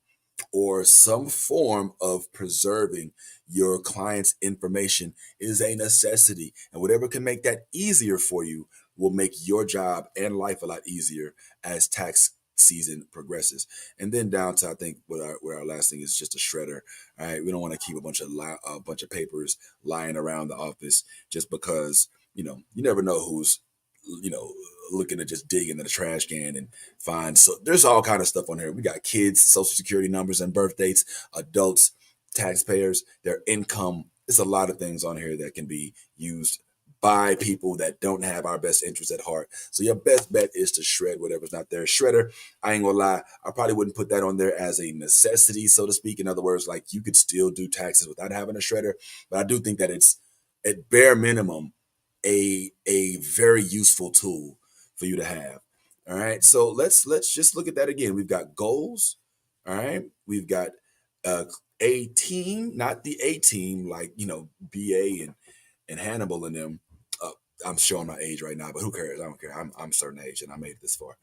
or some form of preserving your client's information is a necessity. And whatever can make that easier for you will make your job and life a lot easier as tax season progresses. And then down to, I think what our last thing is just a shredder. All right, we don't want to keep a bunch of papers lying around the office just because you never know who's looking to just dig into the trash can and find. So there's all kind of stuff on here. We got kids, social security numbers and birth dates, adults, taxpayers, their income. There's a lot of things on here that can be used by people that don't have our best interests at heart. So your best bet is to shred whatever's not there. Shredder, I ain't gonna lie, I probably wouldn't put that on there as a necessity, so to speak. In other words, like, you could still do taxes without having a shredder, but I do think that it's at bare minimum a very useful tool for you to have. All right. So let's just look at that again. We've got goals. All right. We've got uh, a team, not the A team, like BA and Hannibal and them. Uh, I'm showing my age right now, but who cares? I don't care. I'm a certain age and I made it this far.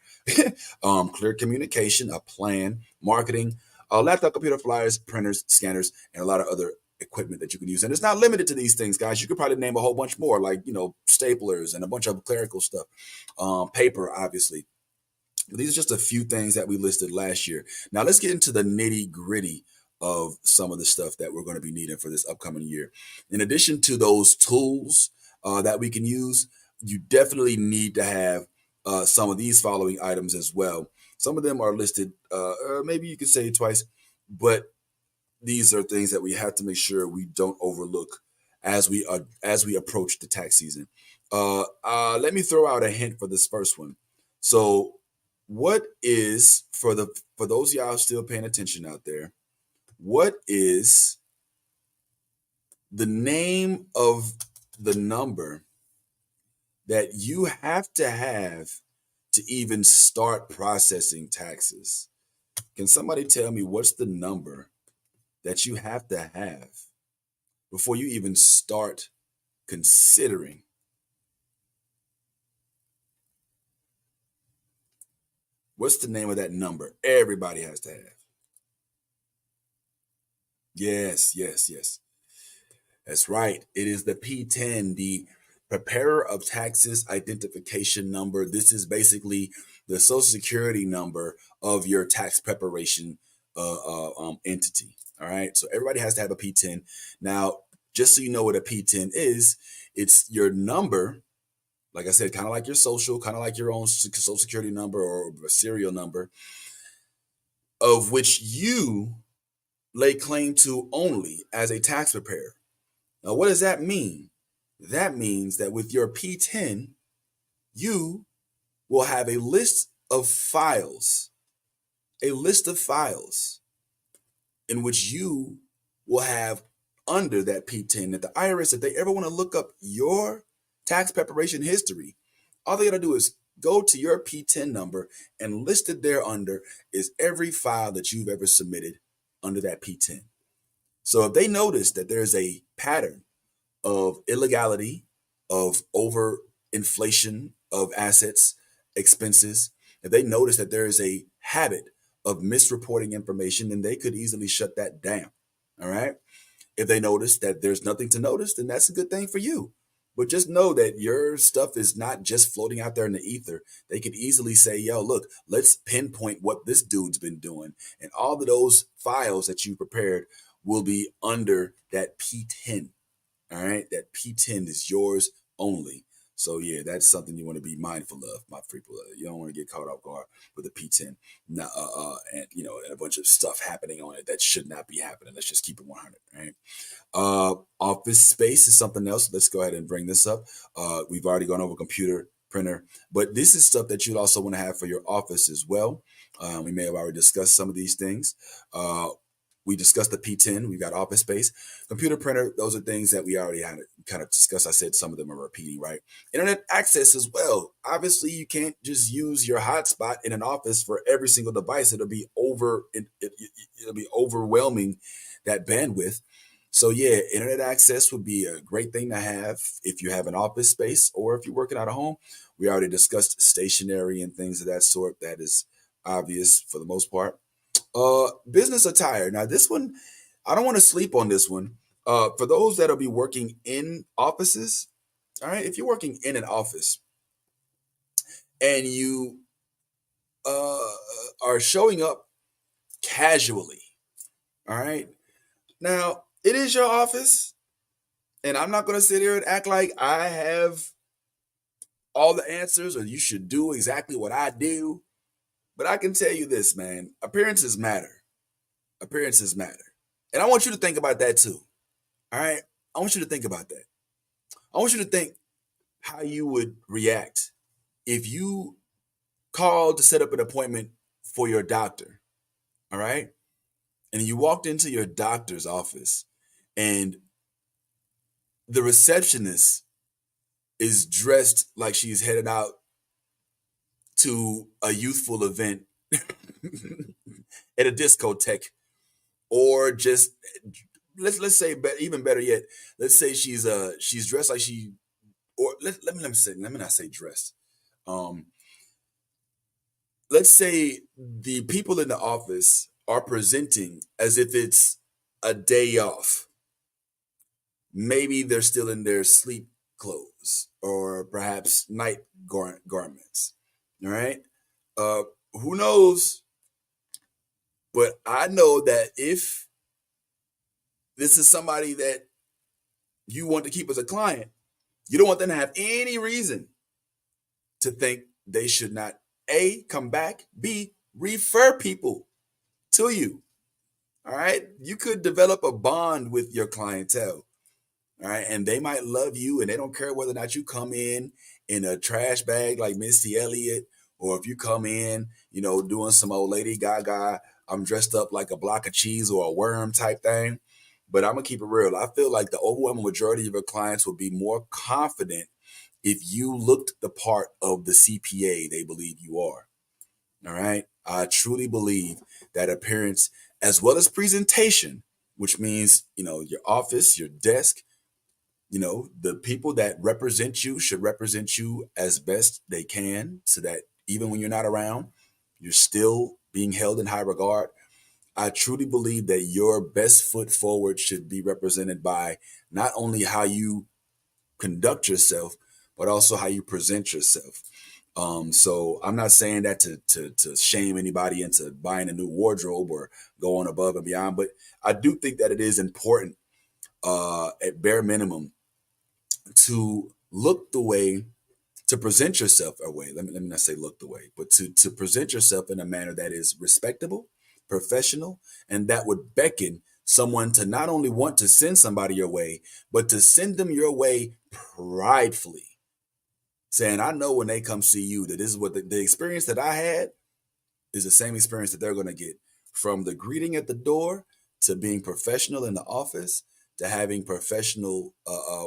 Clear communication, a plan, marketing, laptop, computer, flyers, printers, scanners, and a lot of other equipment that you can use. And it's not limited to these things, guys. You could probably name a whole bunch more, like staplers and a bunch of clerical stuff, paper, obviously. These are just a few things that we listed last year. Now let's get into the nitty gritty of some of the stuff that we're going to be needing for this upcoming year. In addition to those tools that we can use, you definitely need to have some of these following items as well. Some of them are listed, maybe you could say twice, but these are things that we have to make sure we don't overlook as we approach the tax season. Let me throw out a hint for this first one. So, what is for those of y'all still paying attention out there? What is the name of the number that you have to even start processing taxes? Can somebody tell me what's the number that you have to have before you even start considering What's the name of that number? Everybody has to have. Yes, yes, yes. That's right. It is the P10, the Preparer of Taxes Identification Number. This is basically the Social Security number of your tax preparation entity. All right. So everybody has to have a P10. Now, just so you know what a P10 is, it's your number. Like I said, kind of like your social, kind of like your own social security number or a serial number, of which you lay claim to only as a tax preparer. Now, what does that mean? That means that with your P10, you will have a list of files in which you will have under that P10 that the IRS, if they ever want to look up your tax preparation history, all they got to do is go to your P10 number, and listed there under is every file that you've ever submitted under that P10. So if they notice that there's a pattern of illegality, of overinflation of assets, expenses, if they notice that there is a habit of misreporting information, then they could easily shut that down. All right. If they notice that there's nothing to notice, then that's a good thing for you. But just know that your stuff is not just floating out there in the ether. They could easily say, yo, look, let's pinpoint what this dude's been doing. And all of those files that you prepared will be under that P10. All right. That P10 is yours only. So yeah, that's something you want to be mindful of, my people. You don't want to get caught off guard with the P10, and and a bunch of stuff happening on it that should not be happening. Let's just keep it 100, right? Office space is something else. Let's go ahead and bring this up. We've already gone over computer, printer, but this is stuff that you'd also want to have for your office as well. We may have already discussed some of these things. We discussed the P10. We've got office space, computer, printer. Those are things that we already had kind of discussed. I said some of them are repeating, right? Internet access as well. Obviously, you can't just use your hotspot in an office for every single device. It'll be it'll be overwhelming, that bandwidth. So yeah, internet access would be a great thing to have if you have an office space or if you're working out of home. We already discussed stationery and things of that sort. That is obvious for the most part. Business attire. Now this one, I don't want to sleep on this one. For those that'll be working in offices, all right, if you're working in an office and you are showing up casually, all right. Now it is your office, and I'm not going to sit here and act like I have all the answers or you should do exactly what I do. But I can tell you this, man, appearances matter. Appearances matter. And I want you to think about that too. All right. I want you to think about that. I want you to think how you would react if you called to set up an appointment for your doctor. All right. And you walked into your doctor's office and the receptionist is dressed like she's headed out to a youthful event at a discotheque, or just let's say, even better yet, let's say she's dressed like she, or let me not say dressed. Um, let's say the people in the office are presenting as if it's a day off. Maybe they're still in their sleep clothes or perhaps night garments. All right. Uh, who knows? But I know that if this is somebody that you want to keep as a client, you don't want them to have any reason to think they should not A, come back, B, refer people to you. All right. You could develop a bond with your clientele. All right. And they might love you and they don't care whether or not you come in a trash bag like Missy Elliott, or if you come in, doing some old Lady Gaga, I'm dressed up like a block of cheese or a worm type thing. But I'm going to keep it real. I feel like the overwhelming majority of your clients will be more confident if you looked the part of the CPA they believe you are. All right. I truly believe that appearance as well as presentation, which means, your office, your desk, the people that represent you should represent you as best they can so that even when you're not around, You're still being held in high regard. I truly believe that your best foot forward should be represented by not only how you conduct yourself, but also how you present yourself. So I'm not saying that to shame anybody into buying a new wardrobe or going above and beyond, but I do think that it is important, at bare minimum, to look the way, to present yourself a way. Let me not say look the way, but to present yourself in a manner that is respectable, professional, and that would beckon someone to not only want to send somebody your way, but to send them your way pridefully, saying, I know when they come see you that this is what the experience that I had is the same experience that they're going to get, from the greeting at the door to being professional in the office to having professional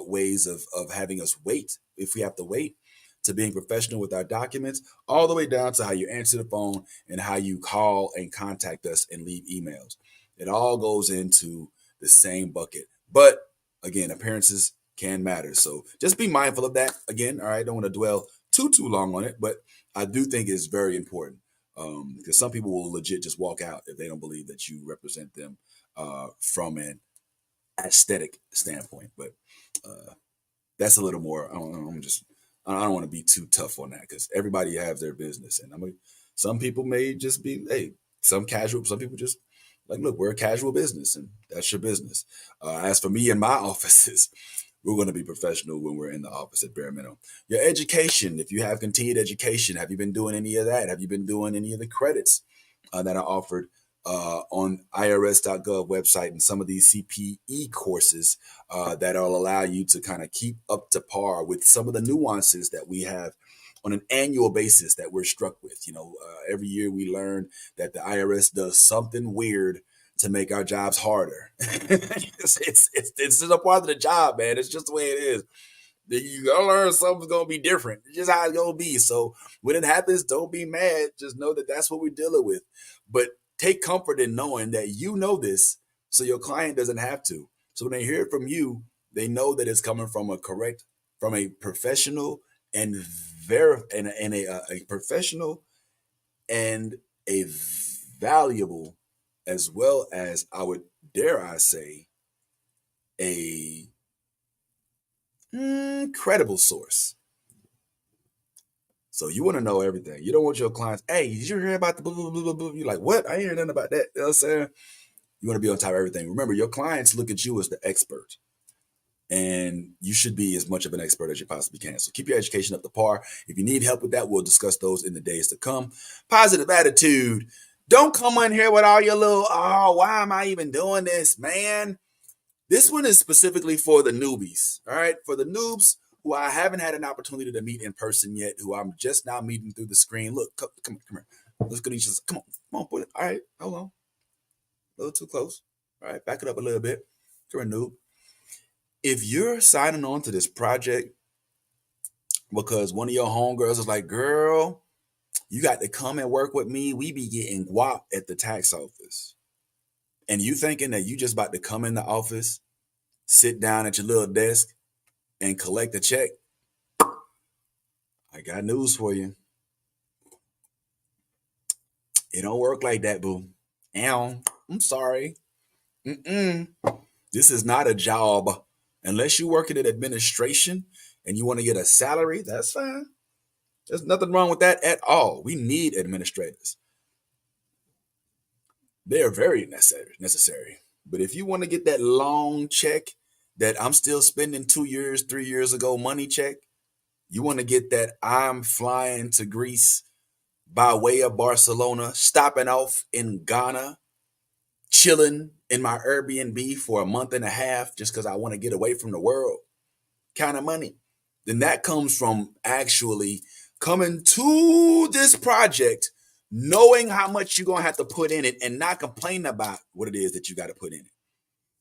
ways of having us wait if we have to wait, to being professional with our documents, all the way down to how you answer the phone and how you call and contact us and leave emails. It all goes into the same bucket. But again, appearances can matter. So just be mindful of that. Again, all right, don't want to dwell too long on it, but I do think it's very important, because some people will legit just walk out if they don't believe that you represent them from an aesthetic standpoint. But that's a little more. I don't want to be too tough on that, because everybody has their business, and some people may just be, hey, some casual. Some people just like, look, we're a casual business, and that's your business. As for me and my offices, we're going to be professional when we're in the office at bare minimum. Your education, if you have continued education, have you been doing any of that? Have you been doing any of the credits that are offered on IRS.gov website and some of these CPE courses that'll allow you to kind of keep up to par with some of the nuances that we have on an annual basis that we're struck with. Every year we learn that the IRS does something weird to make our jobs harder. it's just a part of the job, man. It's just the way it is. You gotta learn something's gonna be different. It's just how it's gonna be. So when it happens, don't be mad. Just know that that's what we're dealing with. But take comfort in knowing that you know this, so your client doesn't have to. So when they hear it from you, they know that it's coming from from a professional and a professional and a valuable, as well as, I would dare I say, a credible source. So you want to know everything. You don't want your clients, hey, did you hear about the blah, blah, blah, blah, blah? You're like, what? I ain't hear nothing about that. You know what I'm saying? You want to be on top of everything. Remember, your clients look at you as the expert, and you should be as much of an expert as you possibly can. So keep your education up to par. If you need help with that, we'll discuss those in the days to come. Positive attitude. Don't come in here with all your little, oh, why am I even doing this, man? This one is specifically for the newbies, all right? For the noobs who I haven't had an opportunity to meet in person yet, who I'm just now meeting through the screen. Look, come here. Let's go to each other. Come on, boy. All right, hold on. A little too close. All right, back it up a little bit. You're a noob. If you're signing on to this project because one of your homegirls is like, girl, you got to come and work with me. We be getting guap at the tax office. And you thinking that you just about to come in the office, sit down at your little desk, and collect a check, I got news for you. It don't work like that, boo. Ow, I'm sorry. This is not a job. Unless you're working in administration and you want to get a salary, that's fine. There's nothing wrong with that at all. We need administrators. They are very necessary. But if you want to get that long check that I'm still spending 2 years, 3 years ago money check, you want to get that I'm flying to Greece by way of Barcelona, stopping off in Ghana, chilling in my Airbnb for a month and a half just because I want to get away from the world kind of money, then that comes from actually coming to this project knowing how much you're going to have to put in it and not complaining about what it is that you got to put in it.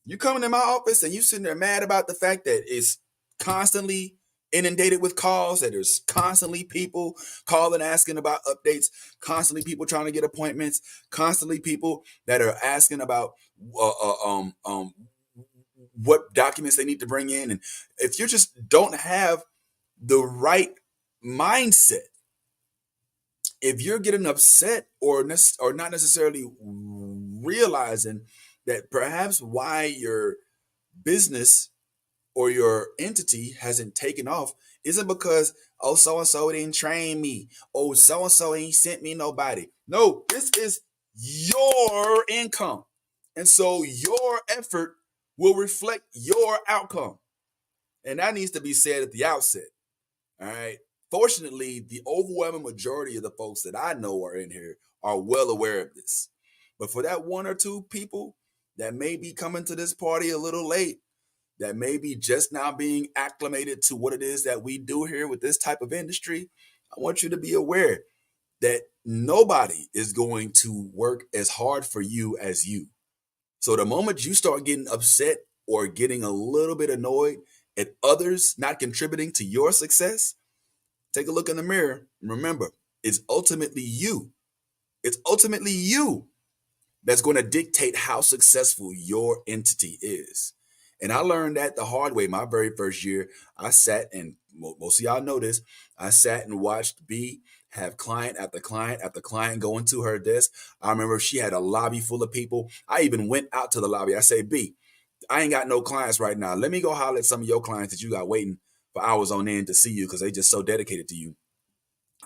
You coming in my office and you sitting there mad about the fact that it's constantly inundated with calls, that there's constantly people calling, asking about updates, constantly people trying to get appointments, constantly people that are asking about what documents they need to bring in. And if you just don't have the right mindset if you're getting upset or not necessarily realizing that perhaps why your business or your entity hasn't taken off isn't because, oh, so and so didn't train me, oh, so and so ain't sent me nobody. No, this is your income, and so your effort will reflect your outcome, and that needs to be said at the outset. All right. Fortunately, the overwhelming majority of the folks that I know are in here are well aware of this. But for that one or two people that may be coming to this party a little late, that may be just now being acclimated to what it is that we do here with this type of industry, I want you to be aware that nobody is going to work as hard for you as you. So the moment you start getting upset or getting a little bit annoyed at others not contributing to your success, take a look in the mirror and remember, it's ultimately you. It's ultimately you that's going to dictate how successful your entity is. And I learned that the hard way my very first year. I sat and most of y'all know this. I sat and watched B have client after client after client go into her desk. I remember she had a lobby full of people. I even went out to the lobby. I say, B, I ain't got no clients right now. Let me go holler at some of your clients that you got waiting for hours on end to see you because they just so dedicated to you.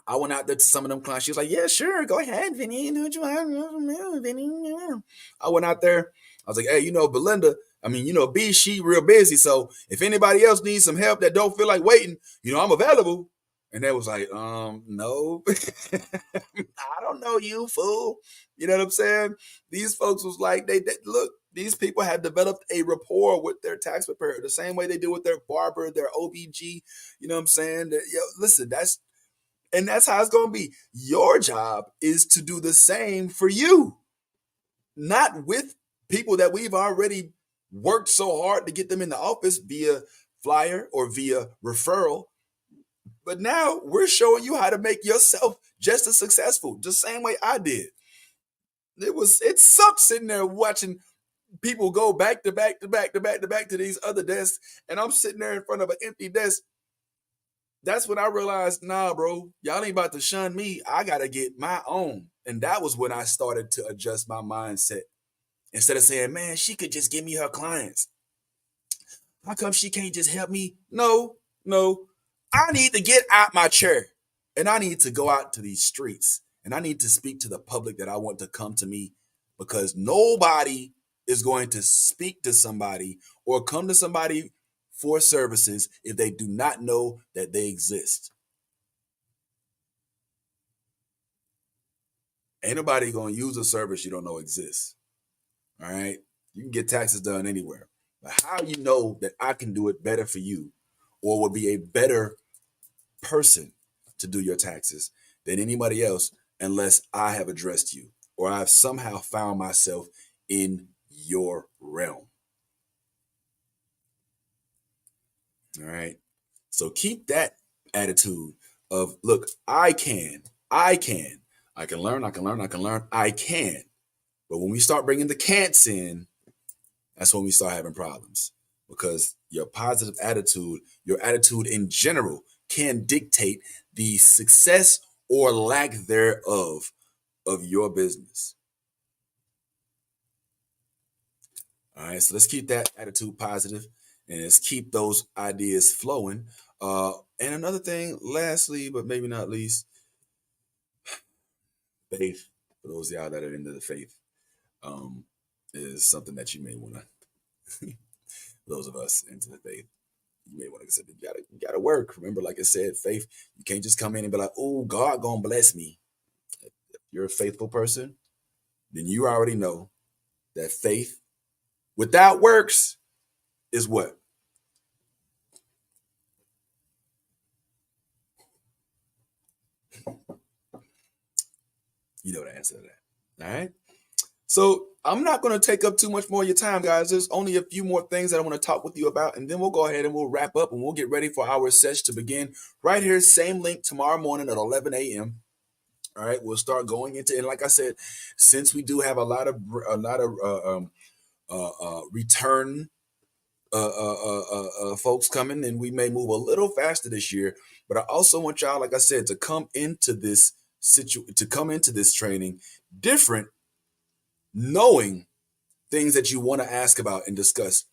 I went out there to some of them clients. She was like, "Yeah, sure, go ahead, Vinny. Do what you want, Vinny." I went out there. I was like, "Hey, Belinda. I mean, B, she real busy. So if anybody else needs some help that don't feel like waiting, I'm available." And they was like, no, I don't know you, fool. You know what I'm saying? These folks was like, they look. These people had developed a rapport with their tax preparer the same way they do with their barber, their OBG. You know what I'm saying? Listen, that's how it's going to be. Your job is to do the same for you, not with people that we've already worked so hard to get them in the office via flyer or via referral. But now we're showing you how to make yourself just as successful, the same way I did. It sucked sitting there watching people go back to back to back to back to back to these other desks, and I'm sitting there in front of an empty desk. That's when I realized, nah, bro, y'all ain't about to shun me. I gotta get my own. And that was when I started to adjust my mindset. Instead of saying, man, she could just give me her clients. How come she can't just help me? No, no. I need to get out my chair. And I need to go out to these streets. And I need to speak to the public that I want to come to me, because nobody is going to speak to somebody or come to somebody for services if they do not know that they exist. Ain't nobody going to use a service you don't know exists. All right. You can get taxes done anywhere. But how you know that I can do it better for you or will be a better person to do your taxes than anybody else unless I have addressed you or I've somehow found myself in your realm. All right. So keep that attitude of, look, I can learn, I can. But when we start bringing the can'ts in, that's when we start having problems, because your positive attitude, your attitude in general, can dictate the success or lack thereof of your business. All right, so let's keep that attitude positive and let's keep those ideas flowing. And another thing, lastly, but maybe not least, faith. For those of y'all that are into the faith, is something that you may want to, those of us into the faith, you may want to consider. You gotta work. Remember, like I said, faith, you can't just come in and be like, oh, God gonna bless me. If you're a faithful person, then you already know that faith without works is what? You know the answer to that. All right. So I'm not going to take up too much more of your time, guys. There's only a few more things that I want to talk with you about, and then we'll go ahead and we'll wrap up and we'll get ready for our session to begin right here. Same link tomorrow morning at 11 a.m. All right, we'll start going into, and like I said, since we do have a lot of return folks coming, and we may move a little faster this year. But I also want y'all, like I said, to come into this to come into this training different, knowing things that you want to ask about and discuss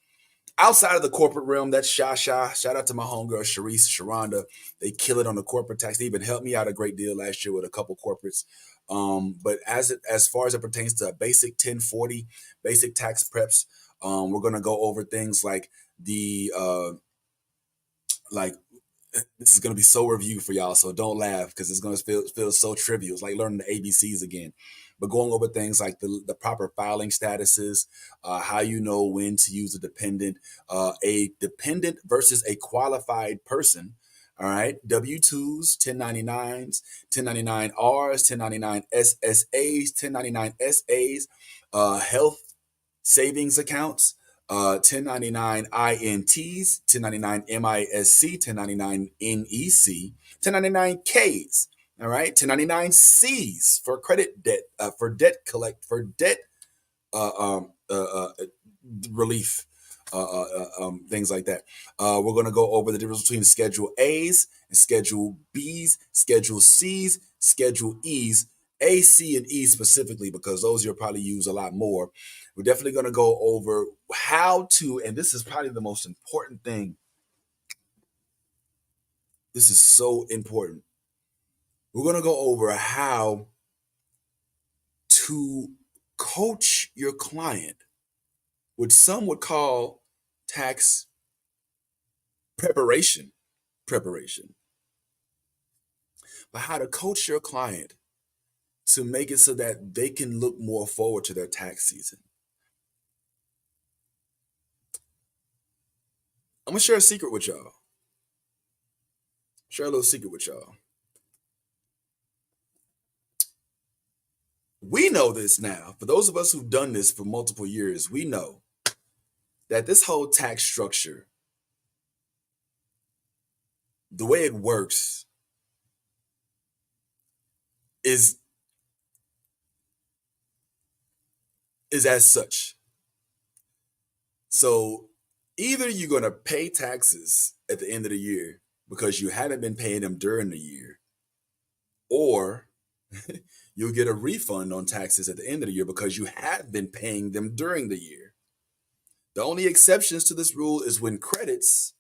outside of the corporate realm. That's Sha. Shout out to my homegirl Sharice, Sharonda. They kill it on the corporate tax. They even helped me out a great deal last year with a couple corporates. But as far as it pertains to basic 1040, basic tax preps, we're gonna go over things like the like this is gonna be so review for y'all, so don't laugh because it's gonna feel so trivial. It's like learning the ABCs again. But going over things like the proper filing statuses, how you know when to use a dependent versus a qualified person. All right, W-2s, 1099s, 1099-Rs, 1099 SSAs, 1099 SAs, health savings accounts, 1099 INTs, 1099 MISC, 1099 NEC, 1099 Ks, all right, 1099 Cs for credit debt, for debt uh, um, uh, uh, relief, things like that. We're going to go over the difference between Schedule A's and Schedule B's, Schedule C's, Schedule E's, A, C, and E specifically, because those you'll probably use a lot more. We're definitely going to go over how to, and this is probably the most important thing. This is so important. We're going to go over how to coach your client, which some would call tax preparation, but how to coach your client to make it so that they can look more forward to their tax season. I'm gonna share a secret with y'all. Share a little secret with y'all. We know this now. For those of us who've done this for multiple years, we know that this whole tax structure, the way it works, is as such. So either you're going to pay taxes at the end of the year because you haven't been paying them during the year, or you'll get a refund on taxes at the end of the year because you have been paying them during the year. The only exceptions to this rule is when credits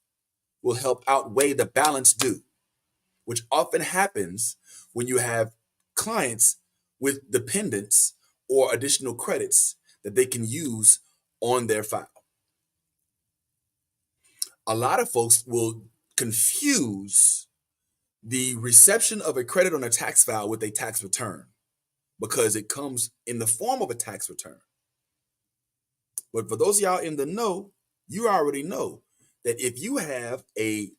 will help outweigh the balance due, which often happens when you have clients with dependents or additional credits that they can use on their file. A lot of folks will confuse the reception of a credit on a tax file with a tax return because it comes in the form of a tax return. But for those of y'all in the know, you already know that if you have a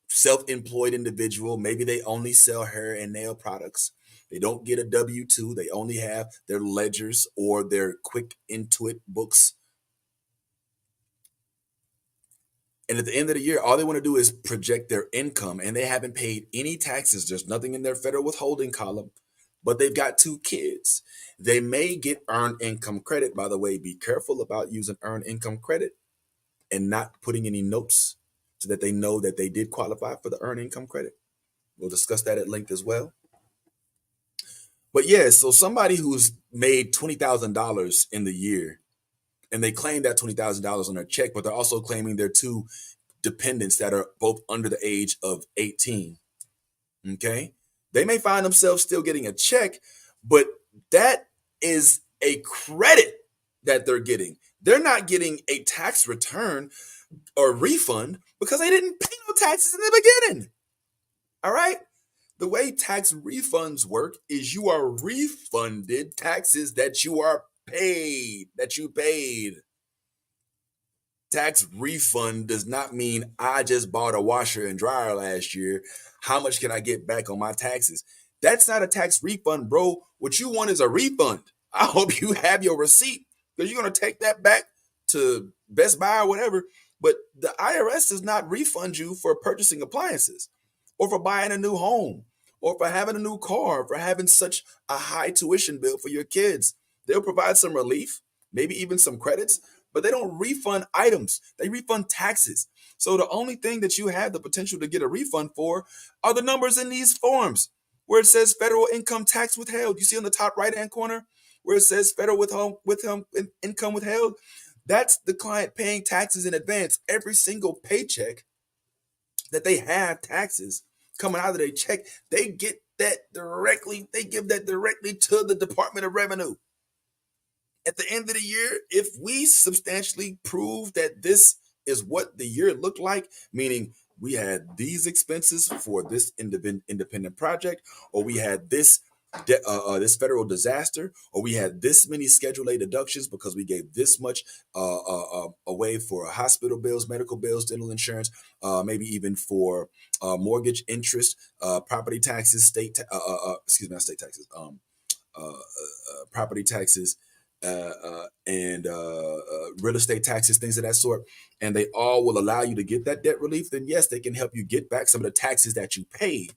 self-employed individual, maybe they only sell hair and nail products, they don't get a W-2, they only have their ledgers or their quick Intuit books. And at the end of the year, all they want to do is project their income, and they haven't paid any taxes. There's nothing in their federal withholding column, but they've got 2 kids. They may get earned income credit. By the way, be careful about using earned income credit and not putting any notes so that they know that they did qualify for the earned income credit. We'll discuss that at length as well. But yeah, so somebody who's made $20,000 in the year, and they claim that $20,000 on their check, but they're also claiming their 2 dependents that are both under the age of 18. Okay? They may find themselves still getting a check, but that is a credit that they're getting. They're not getting a tax return or refund because they didn't pay no taxes in the beginning. All right? The way tax refunds work is you are refunded taxes that you paid. Tax refund does not mean I just bought a washer and dryer last year. How much can I get back on my taxes? That's not a tax refund, bro. What you want is a refund. I hope you have your receipt because you're going to take that back to Best Buy or whatever. But the IRS does not refund you for purchasing appliances or for buying a new home or for having a new car, or for having such a high tuition bill for your kids. They'll provide some relief, maybe even some credits, but they don't refund items. They refund taxes. So the only thing that you have the potential to get a refund for are the numbers in these forms. where it says federal income tax withheld. You see on the top right hand corner where it says federal income withheld. That's the client paying taxes in advance. Every single paycheck that they have taxes coming out of their check, they get that directly. They give that directly to the Department of Revenue. At the end of the year, if we substantially prove that this is what the year looked like, meaning we had these expenses for this independent project, or we had this federal disaster, or we had this many Schedule A deductions because we gave this much away for hospital bills, medical bills, dental insurance, maybe even for mortgage interest, property taxes, not state taxes, property taxes, and real estate taxes, things of that sort, and they all will allow you to get that debt relief, then yes, they can help you get back some of the taxes that you paid.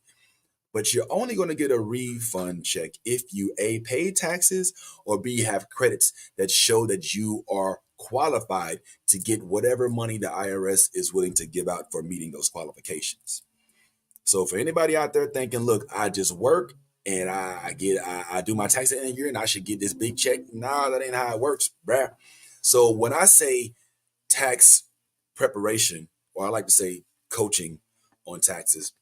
But you're only going to get a refund check if you A, pay taxes, or B, have credits that show that you are qualified to get whatever money the IRS is willing to give out for meeting those qualifications. So for anybody out there thinking, look, I just work and I do my taxes in a year and I should get this big check. Nah, that ain't how it works, bruh. So when I say tax preparation, or I like to say coaching on taxes,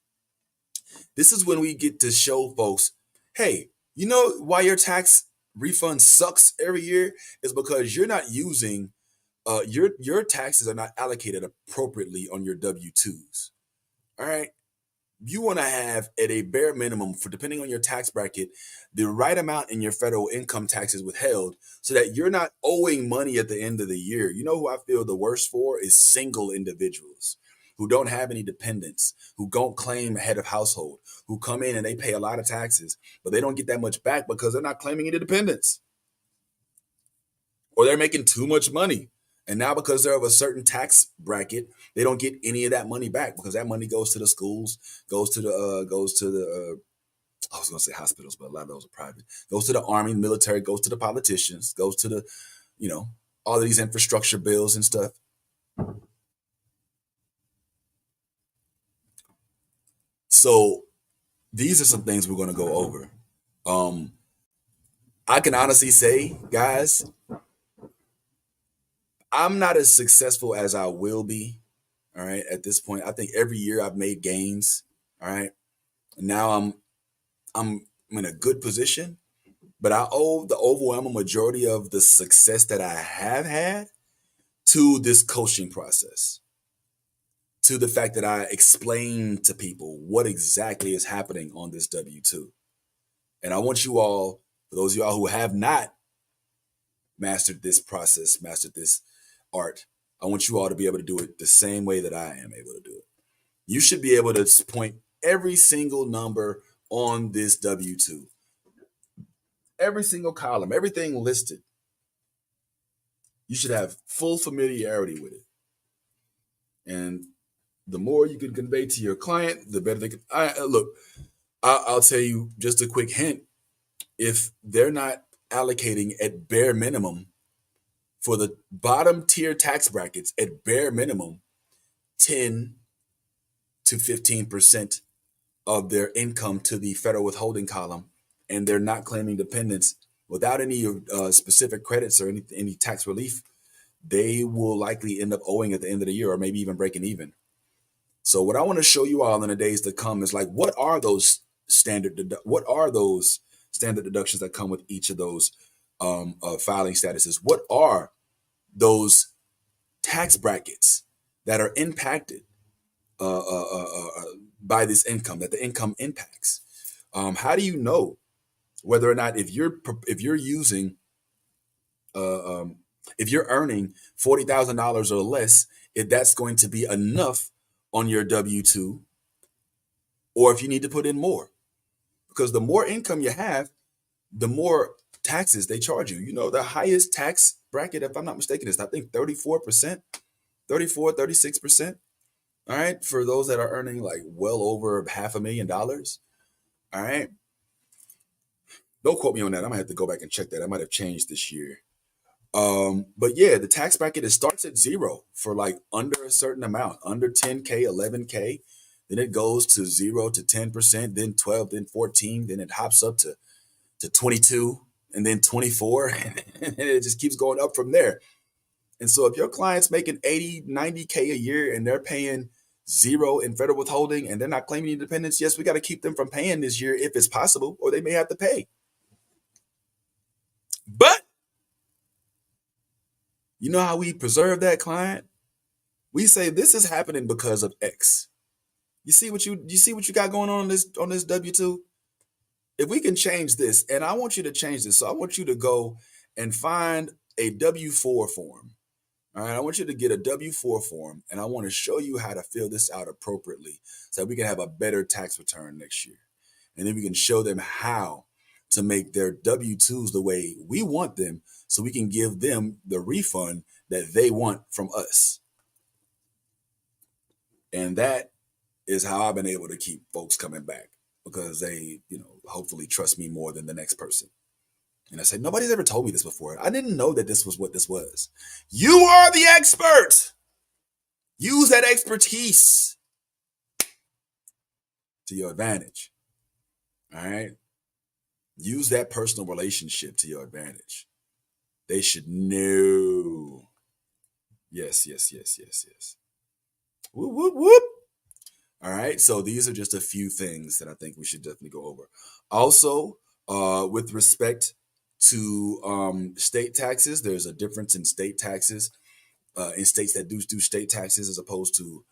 this is when we get to show folks, hey, you know why your tax refund sucks every year is because you're not using your taxes are not allocated appropriately on your W-2s. All right. You want to have at a bare minimum, for depending on your tax bracket, the right amount in your federal income taxes withheld so that you're not owing money at the end of the year. You know who I feel the worst for is single individuals who don't have any dependents, who don't claim head of household, who come in and they pay a lot of taxes, but they don't get that much back because they're not claiming any dependents, or they're making too much money. And now because they're of a certain tax bracket, they don't get any of that money back because that money goes to the schools, goes to the I was going to say hospitals, but a lot of those are private. Goes to the army, military, goes to the politicians, goes to the, all of these infrastructure bills and stuff. So these are some things we're going to go over. I can honestly say, guys, I'm not as successful as I will be. All right. At this point, I think every year I've made gains. All right. Now I'm in a good position, but I owe the overwhelming majority of the success that I have had to this coaching process, to the fact that I explain to people what exactly is happening on this W-2. And I want you all, for those of y'all who have not mastered this process, mastered this art, I want you all to be able to do it the same way that I am able to do it. You should be able to point every single number on this W-2, every single column, everything listed. You should have full familiarity with it. And the more you can convey to your client, the better they can. I'll tell you just a quick hint. If they're not allocating at bare minimum for the bottom tier tax brackets, at bare minimum, 10 to 15% of their income to the federal withholding column, and they're not claiming dependents without any specific credits or any tax relief, they will likely end up owing at the end of the year, or maybe even breaking even. So what I want to show you all in the days to come is like, what are those standard deductions that come with each of those filing statuses? What are those tax brackets that are impacted by this income, that the income impacts? How do you know whether or not if you're using if you're earning $40,000 or less, if that's going to be enough on your W-2, or if you need to put in more? Because the more income you have, the more taxes they charge you. The highest tax bracket, if I'm not mistaken, is I think 34%, 36%. All right. For those that are earning like well over $500,000. All right. Don't quote me on that. I might have to go back and check that. I might have changed this year. But yeah, the tax bracket, it starts at 0 for like under a certain amount, under 10K, 11K. then it goes to 0 to 10%, then 12, then 14, then it hops up to 22, and then 24, and it just keeps going up from there. And so if your client's making 80, 90K a year and they're paying 0 in federal withholding and they're not claiming independence, yes, we got to keep them from paying this year if it's possible, or they may have to pay. But you know how we preserve that client? We say this is happening because of X. You see what you got going on this W-2? If we can change this, and I want you to change this, so I want you to go and find a W-4 form. All right, I want you to get a W-4 form, and I want to show you how to fill this out appropriately so that we can have a better tax return next year. And then we can show them how to make their W-2s the way we want them so we can give them the refund that they want from us. And that is how I've been able to keep folks coming back, because they, hopefully trust me more than the next person. And I said, nobody's ever told me this before. I didn't know that this was what this was. You are the expert. Use that expertise to your advantage. All right? Use that personal relationship to your advantage. They should know. Yes. Whoop, whoop, whoop. All right. So these are just a few things that I think we should definitely go over. Also, with respect to state taxes, there's a difference in state taxes in states that do state taxes as opposed to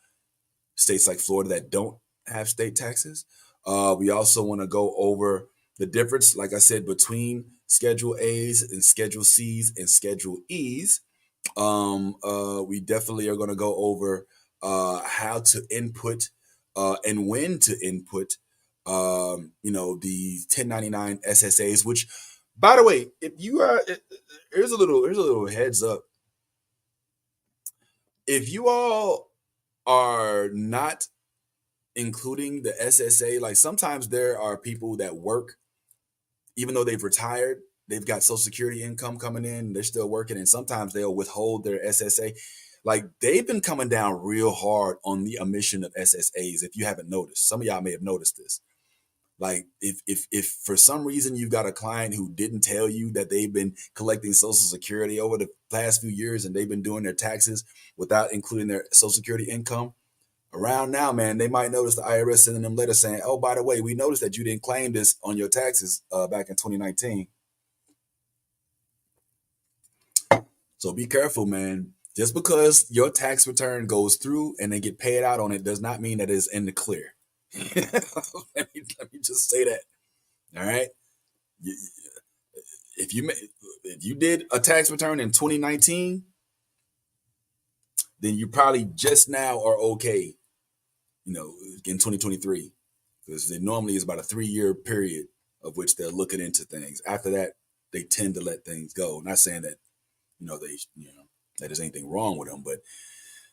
states like Florida that don't have state taxes. We also want to go over the difference, like I said, between Schedule A's and Schedule C's and Schedule E's. We definitely are going to go over how to input and when to input, the 1099 SSAs. Which, by the way, if you are, here's a little heads up. If you all are not including the SSA, like sometimes there are people that work, even though they've retired, they've got Social Security income coming in, they're still working, and sometimes they'll withhold their SSA. Like, they've been coming down real hard on the omission of SSAs. If you haven't noticed, some of y'all may have noticed this. Like, if for some reason you've got a client who didn't tell you that they've been collecting Social Security over the past few years and they've been doing their taxes without including their Social Security income, around now, man, they might notice the IRS sending them letters saying, oh, by the way, we noticed that you didn't claim this on your taxes back in 2019. So be careful, man. Just because your tax return goes through and they get paid out on it does not mean that it's in the clear. let me just say that. All right. If you did a tax return in 2019, then you probably just now are okay, in 2023, because it normally is about a 3-year period of which they're looking into things. After that, they tend to let things go. Not saying that, that there's anything wrong with them, but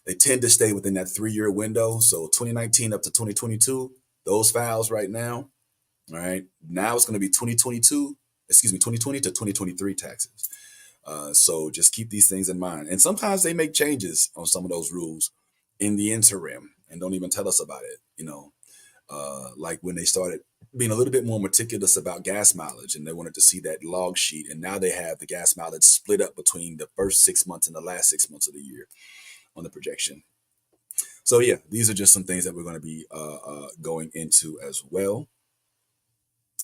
they tend to stay within that 3-year window. So 2019 up to 2022, those files right now, all right, now it's going to be 2020 to 2023 taxes. So just keep these things in mind. And sometimes they make changes on some of those rules in the interim and don't even tell us about it, like when they started being a little bit more meticulous about gas mileage and they wanted to see that log sheet. And now they have the gas mileage split up between the first 6 months and the last 6 months of the year on the projection. So yeah, these are just some things that we're going to be going into as well.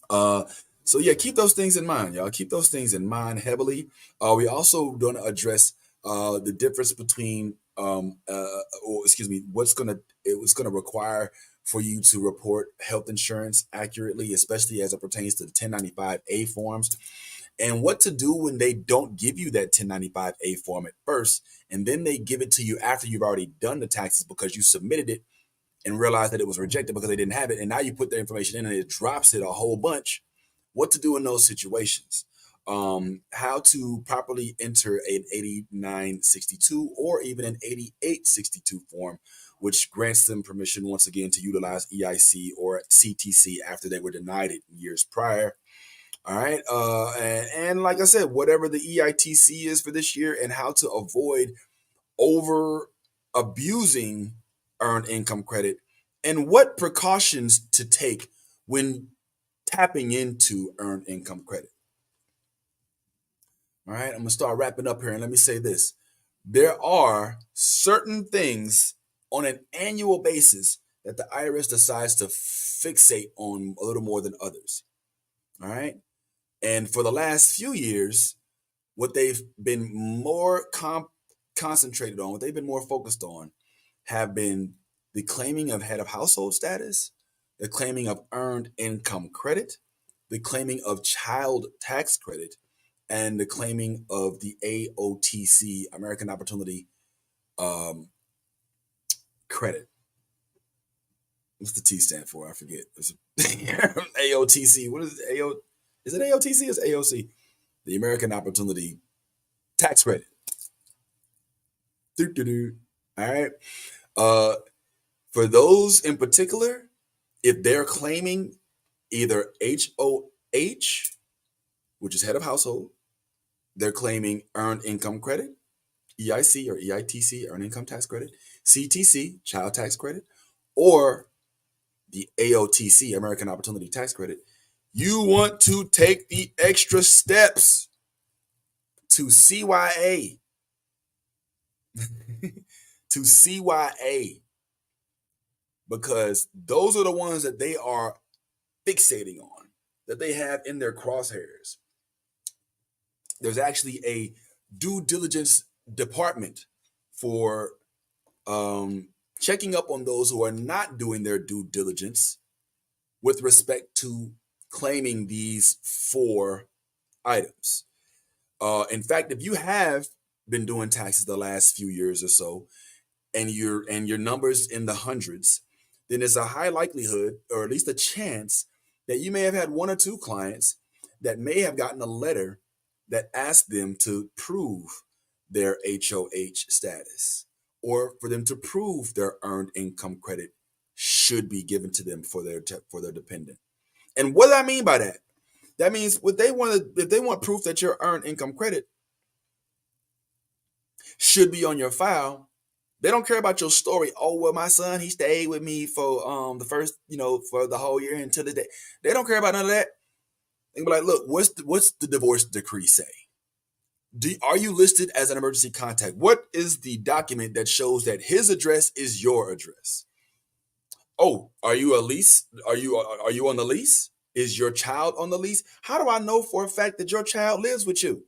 So yeah, keep those things in mind, y'all. Keep those things in mind heavily. We also going to address the difference between, what's going to require for you to report health insurance accurately, especially as it pertains to the 1095A forms, and what to do when they don't give you that 1095A form at first, and then they give it to you after you've already done the taxes because you submitted it and realized that it was rejected because they didn't have it, and now you put the information in and it drops it a whole bunch. What to do in those situations? How to properly enter an 8962 or even an 8862 form, which grants them permission once again to utilize EIC or CTC after they were denied it years prior. All right. And like I said, whatever the EITC is for this year, and how to avoid over abusing earned income credit and what precautions to take when tapping into earned income credit. All right, I'm going to start wrapping up here, and let me say this. There are certain things on an annual basis that the IRS decides to fixate on a little more than others. All right. And for the last few years, what they've been more concentrated on, what they've been more focused on, have been the claiming of head of household status, the claiming of earned income credit, the claiming of child tax credit, and the claiming of the AOTC, American Opportunity Credit. What's the T stand for? I forget. AOTC. What is it? Is it AOTC or is it AOC? The American Opportunity Tax Credit. All right. For those in particular, if they're claiming either HOH, which is head of household, they're claiming earned income credit, EIC or EITC, earned income tax credit, CTC, child tax credit, or the AOTC, American Opportunity Tax Credit, you want to take the extra steps to CYA. To CYA. Because those are the ones that they are fixating on, that they have in their crosshairs. There's actually a due diligence department for checking up on those who are not doing their due diligence with respect to claiming these 4 items. In fact, if you have been doing taxes the last few years or so, and your numbers in the hundreds, then there's a high likelihood, or at least a chance, that you may have had 1 or 2 clients that may have gotten a letter that asked them to prove their HOH status, or for them to prove their earned income credit should be given to them for their dependent. And what do I mean by that? That means if they want proof that your earned income credit should be on your file, they don't care about your story. Oh, well, my son, he stayed with me for the first, for the whole year until the day. They don't care about none of that. They be like, look, what's the divorce decree say? Are you listed as an emergency contact? What is the document that shows that his address is your address? Oh, are you a lease? Are you on the lease? Is your child on the lease? How do I know for a fact that your child lives with you?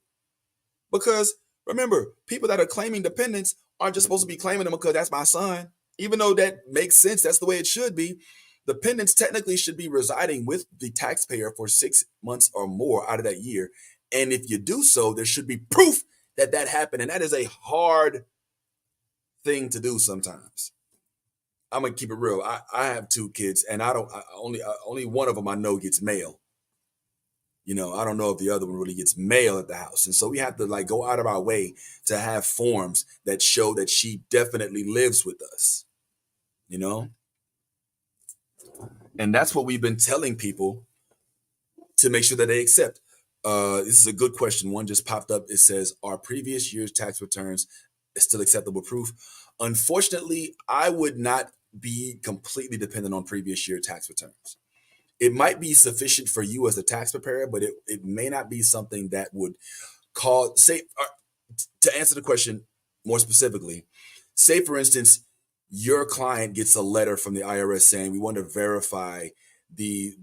Because remember, people that are claiming dependents aren't just supposed to be claiming them because that's my son. Even though that makes sense, that's the way it should be. Dependents technically should be residing with the taxpayer for 6 months or more out of that year. And if you do so, there should be proof that that happened. And that is a hard thing to do sometimes. I'm gonna keep it real. I have 2 kids, and only one of them I know gets mail. I don't know if the other one really gets mail at the house. And so we have to go out of our way to have forms that show that she definitely lives with us, And that's what we've been telling people to make sure that they accept. This is a good question. One just popped up. It says, are previous year's tax returns still acceptable proof? Unfortunately, I would not be completely dependent on previous year tax returns. It might be sufficient for you as a tax preparer, but it may not be something that would to answer the question more specifically, say, for instance, your client gets a letter from the IRS saying, we want to verify the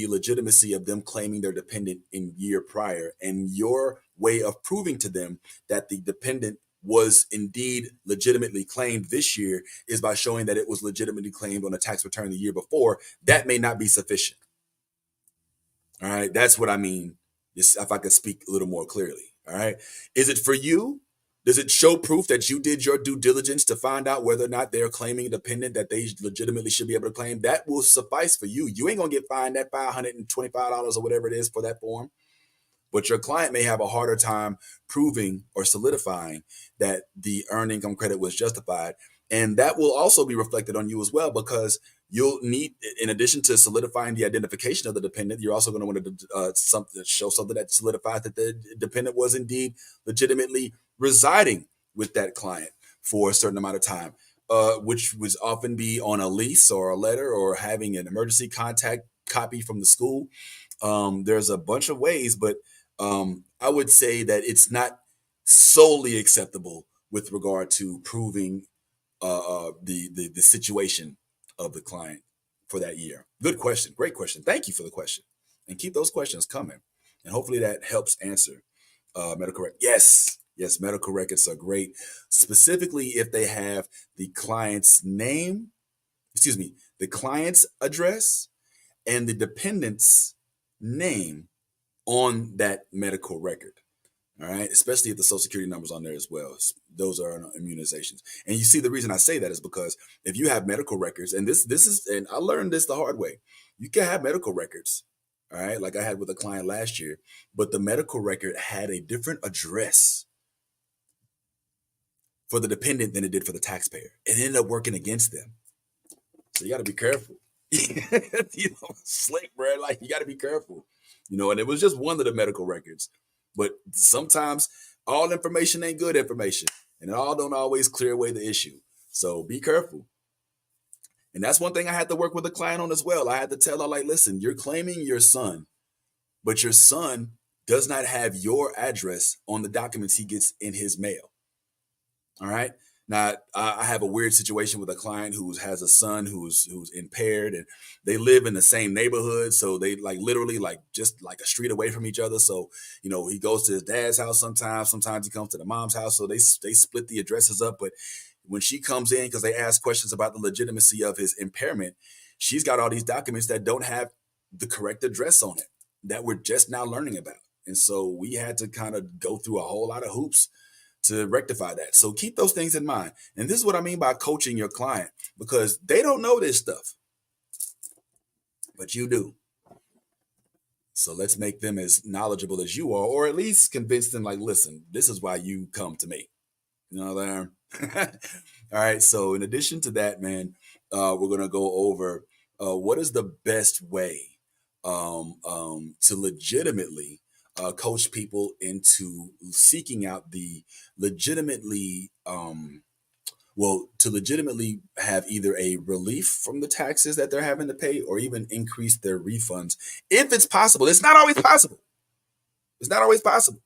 legitimacy of them claiming their dependent in year prior. And your way of proving to them that the dependent was indeed legitimately claimed this year is by showing that it was legitimately claimed on a tax return the year before. That may not be sufficient. All right. That's what I mean. If I could speak a little more clearly. All right. Is it for you? Does it show proof that you did your due diligence to find out whether or not they're claiming a dependent that they legitimately should be able to claim? That will suffice for you. You ain't going to get fined that $525 or whatever it is for that form. But your client may have a harder time proving or solidifying that the earned income credit was justified. And that will also be reflected on you as well, because you'll need, in addition to solidifying the identification of the dependent, you're also going to want to show something that solidifies that the dependent was indeed legitimately residing with that client for a certain amount of time. which would often be on a lease or a letter or having an emergency contact copy from the school. There's a bunch of ways, but I would say that it's not solely acceptable with regard to proving the situation of the client for that year. Good question, great question. Thank you for the question, and keep those questions coming. And hopefully that helps answer medical record. Yes, yes, medical records are great, specifically if they have the client's name, excuse me, the client's address and the dependent's name on that medical record. All right, especially if the social security number's on there as well. Those are immunizations. And you see, the reason I say that is because if you have medical records, and this is, and I learned this the hard way, you can have medical records, all right, like I had with a client last year, but the medical record had a different address for the dependent than it did for the taxpayer. It ended up working against them. So you got to be careful. Slick, bro. Like, you got to be careful. And it was just one of the medical records. But sometimes all information ain't good information, and it all don't always clear away the issue. So be careful. And that's one thing I had to work with a client on as well. I had to tell her, like, listen, you're claiming your son, but your son does not have your address on the documents he gets in his mail. All right. Now, I have a weird situation with a client who has a son who's impaired, and they live in the same neighborhood. So they literally just a street away from each other. So, he goes to his dad's house sometimes. Sometimes he comes to the mom's house. So they split the addresses up. But when she comes in, because they ask questions about the legitimacy of his impairment, she's got all these documents that don't have the correct address on it that we're just now learning about. And so we had to kind of go through a whole lot of hoops to rectify that. So keep those things in mind. And this is what I mean by coaching your client, because they don't know this stuff, but you do. So let's make them as knowledgeable as you are, or at least convince them, like, listen, this is why you come to me. You know what I mean? All right. So in addition to that, man, we're going to go over what is the best way to legitimately coach people into seeking out the legitimately, to legitimately have either a relief from the taxes that they're having to pay, or even increase their refunds if it's possible. It's not always possible. It's not always possible.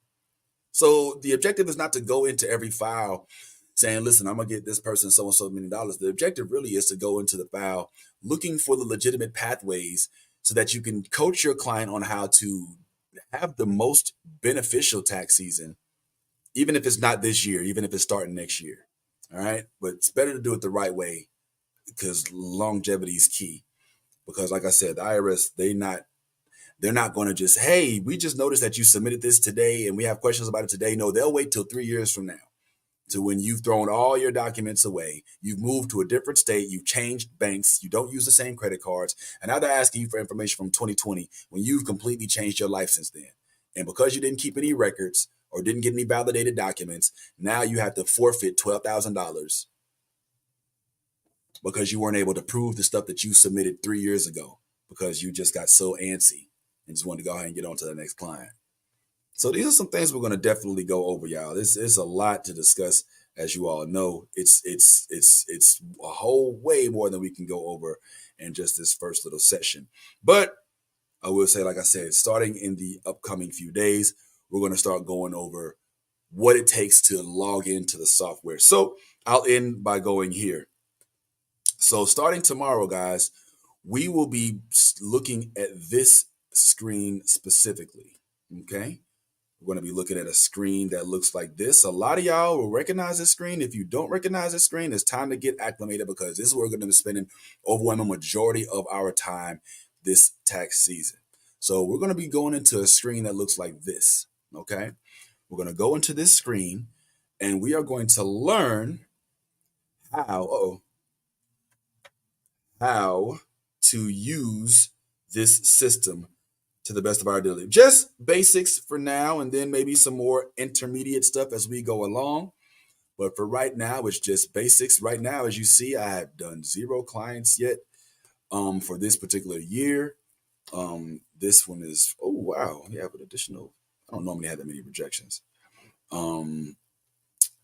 So the objective is not to go into every file saying, listen, I'm going to get this person so and so many dollars. The objective really is to go into the file looking for the legitimate pathways so that you can coach your client on how to have the most beneficial tax season, even if it's not this year, even if it's starting next year. All right. But it's better to do it the right way, because longevity is key. Because like I said, the IRS, they're not going to just, hey, we just noticed that you submitted this today and we have questions about it today. No, they'll wait till 3 years from now, to when you've thrown all your documents away, you've moved to a different state, you've changed banks, you don't use the same credit cards, and now they're asking you for information from 2020 when you've completely changed your life since then. And because you didn't keep any records or didn't get any validated documents, now you have to forfeit $12,000 because you weren't able to prove the stuff that you submitted 3 years ago, because you just got so antsy and just wanted to go ahead and get on to the next client. So these are some things we're going to definitely go over, y'all. This is a lot to discuss, as you all know. It's a whole way more than we can go over in just this first little session. But I will say, like I said, starting in the upcoming few days, we're going to start going over what it takes to log into the software. So I'll end by going here. So starting tomorrow, guys, we will be looking at this screen specifically. Okay. We're going to be looking at a screen that looks like this. A lot of y'all will recognize this screen. If you don't recognize this screen, it's time to get acclimated, because this is where we're going to be spending overwhelming majority of our time this tax season. So we're going to be going into a screen that looks like this. Okay. We're going to go into this screen and we are going to learn how to use this system to the best of our ability. Just basics for now, and then maybe some more intermediate stuff as we go along. But for right now, it's just basics. Right now, as you see, I have done 0 clients yet for this particular year. This one is, oh, wow. We have an additional, I don't normally have that many rejections.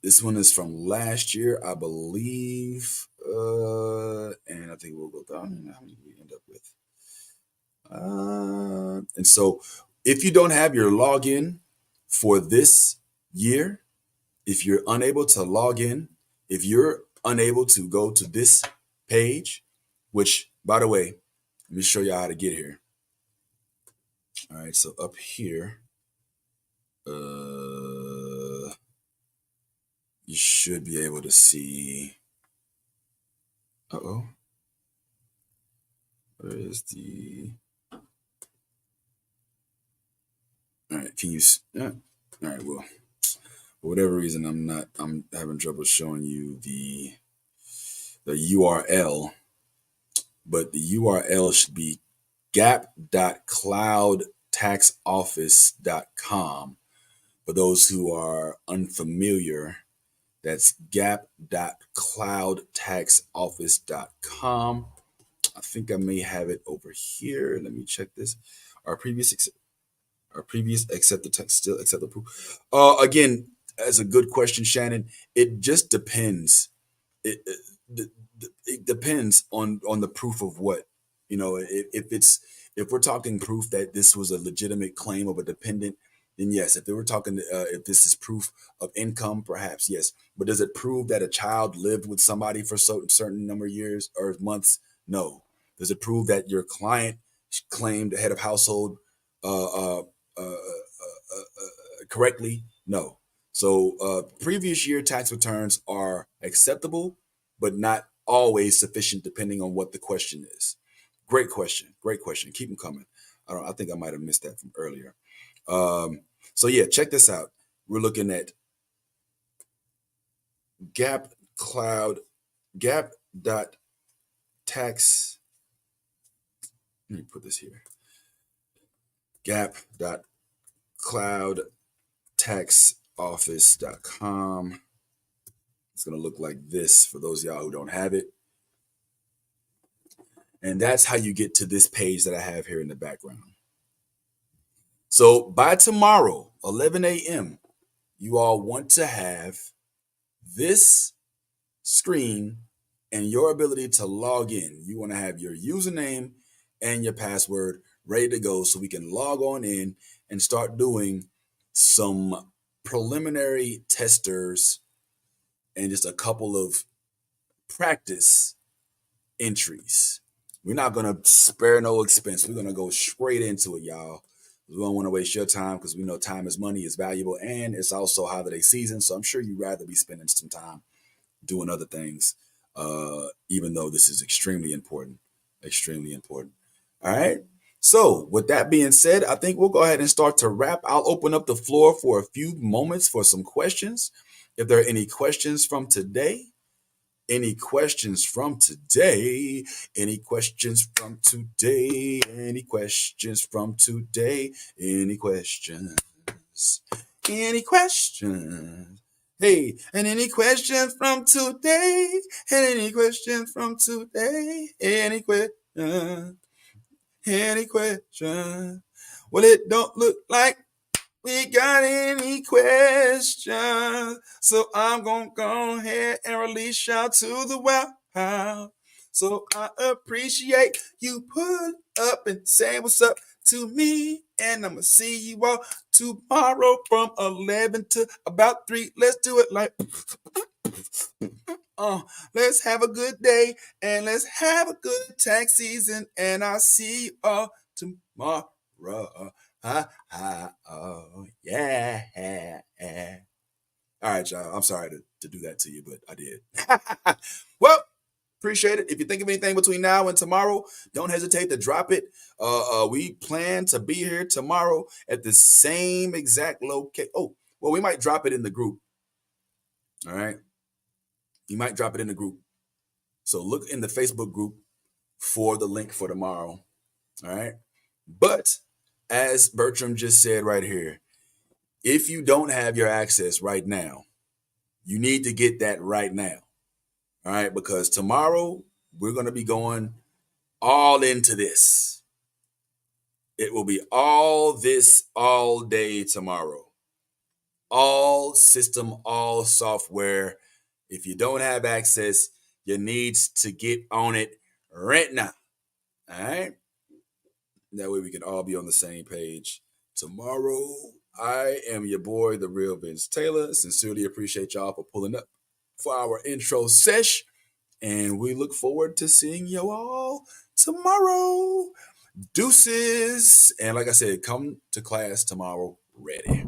This one is from last year, I believe. And I think we'll go down and how many we end up with. And so if you don't have your login for this year, if you're unable to log in, if you're unable to go to this page, which by the way, let me show you how to get here. All right, so up here, you should be able to see. Uh-oh. Where is the? All right, can you? All right, well, for whatever reason, I'm having trouble showing you the URL, but the URL should be gap.cloudtaxoffice.com. For those who are unfamiliar, that's gap.cloudtaxoffice.com. I think I may have it over here. Let me check this. Our previous accepted text still accept the proof. Again, that's a good question, Shannon. It just depends. It depends on the proof of what, if we're talking proof that this was a legitimate claim of a dependent, then yes. If they were talking if this is proof of income, perhaps yes. But does it prove that a child lived with somebody for certain number of years or months? No. Does it prove that your client claimed head of household uh, uh, correctly? No. So previous year tax returns are acceptable, but not always sufficient depending on what the question is. Great question. Great question. Keep them coming. I think I might have missed that from earlier. So yeah, check this out. We're looking at Gap dot tax. Let me put this here. Gap.cloudtaxoffice.com. It's going to look like this for those of y'all who don't have it. And that's how you get to this page that I have here in the background. So by tomorrow, 11 a.m., you all want to have this screen and your ability to log in. You want to have your username and your password ready to go so we can log on in and start doing some preliminary testers and just a couple of practice entries. We're not going to spare no expense. We're going to go straight into it, y'all. We don't want to waste your time because we know time is money, is valuable, and it's also holiday season. So I'm sure you'd rather be spending some time doing other things, even though this is extremely important. Extremely important. All right. So with that being said, I think we'll go ahead and start to wrap. I'll open up the floor for a few moments for some questions. If there are any questions from today, any questions from today? Any questions from today? Any questions from today? Any questions? Any questions? Hey, and any questions from today? And any questions from today? Any questions? Any questions? Well, it don't look like we got any questions, so I'm gonna go ahead and release y'all to the wow. So I appreciate you pull up and say what's up to me, and I'm gonna see you all tomorrow from 11 to about 3. Let's do it like let's have a good day and let's have a good tax season, and I'll see you all tomorrow. Oh, yeah. All right, y'all. I'm sorry to do that to you, but I did. Well, appreciate it. If you think of anything between now and tomorrow, don't hesitate to drop it. We plan to be here tomorrow at the same exact location. Oh, well, we might drop it in the group. All right. You might drop it in the group. So look in the Facebook group for the link for tomorrow. All right. But as Bertram just said right here, if you don't have your access right now, you need to get that right now. All right. Because tomorrow we're going to be going all into this. It will be all this all day tomorrow. All system, all software. If you don't have access, You needs to get on it right now. All right? That way we can all be on the same page tomorrow. I am your boy, the real Vince Taylor. Sincerely appreciate y'all for pulling up for our intro sesh. And we look forward to seeing you all tomorrow. Deuces. And like I said, come to class tomorrow ready.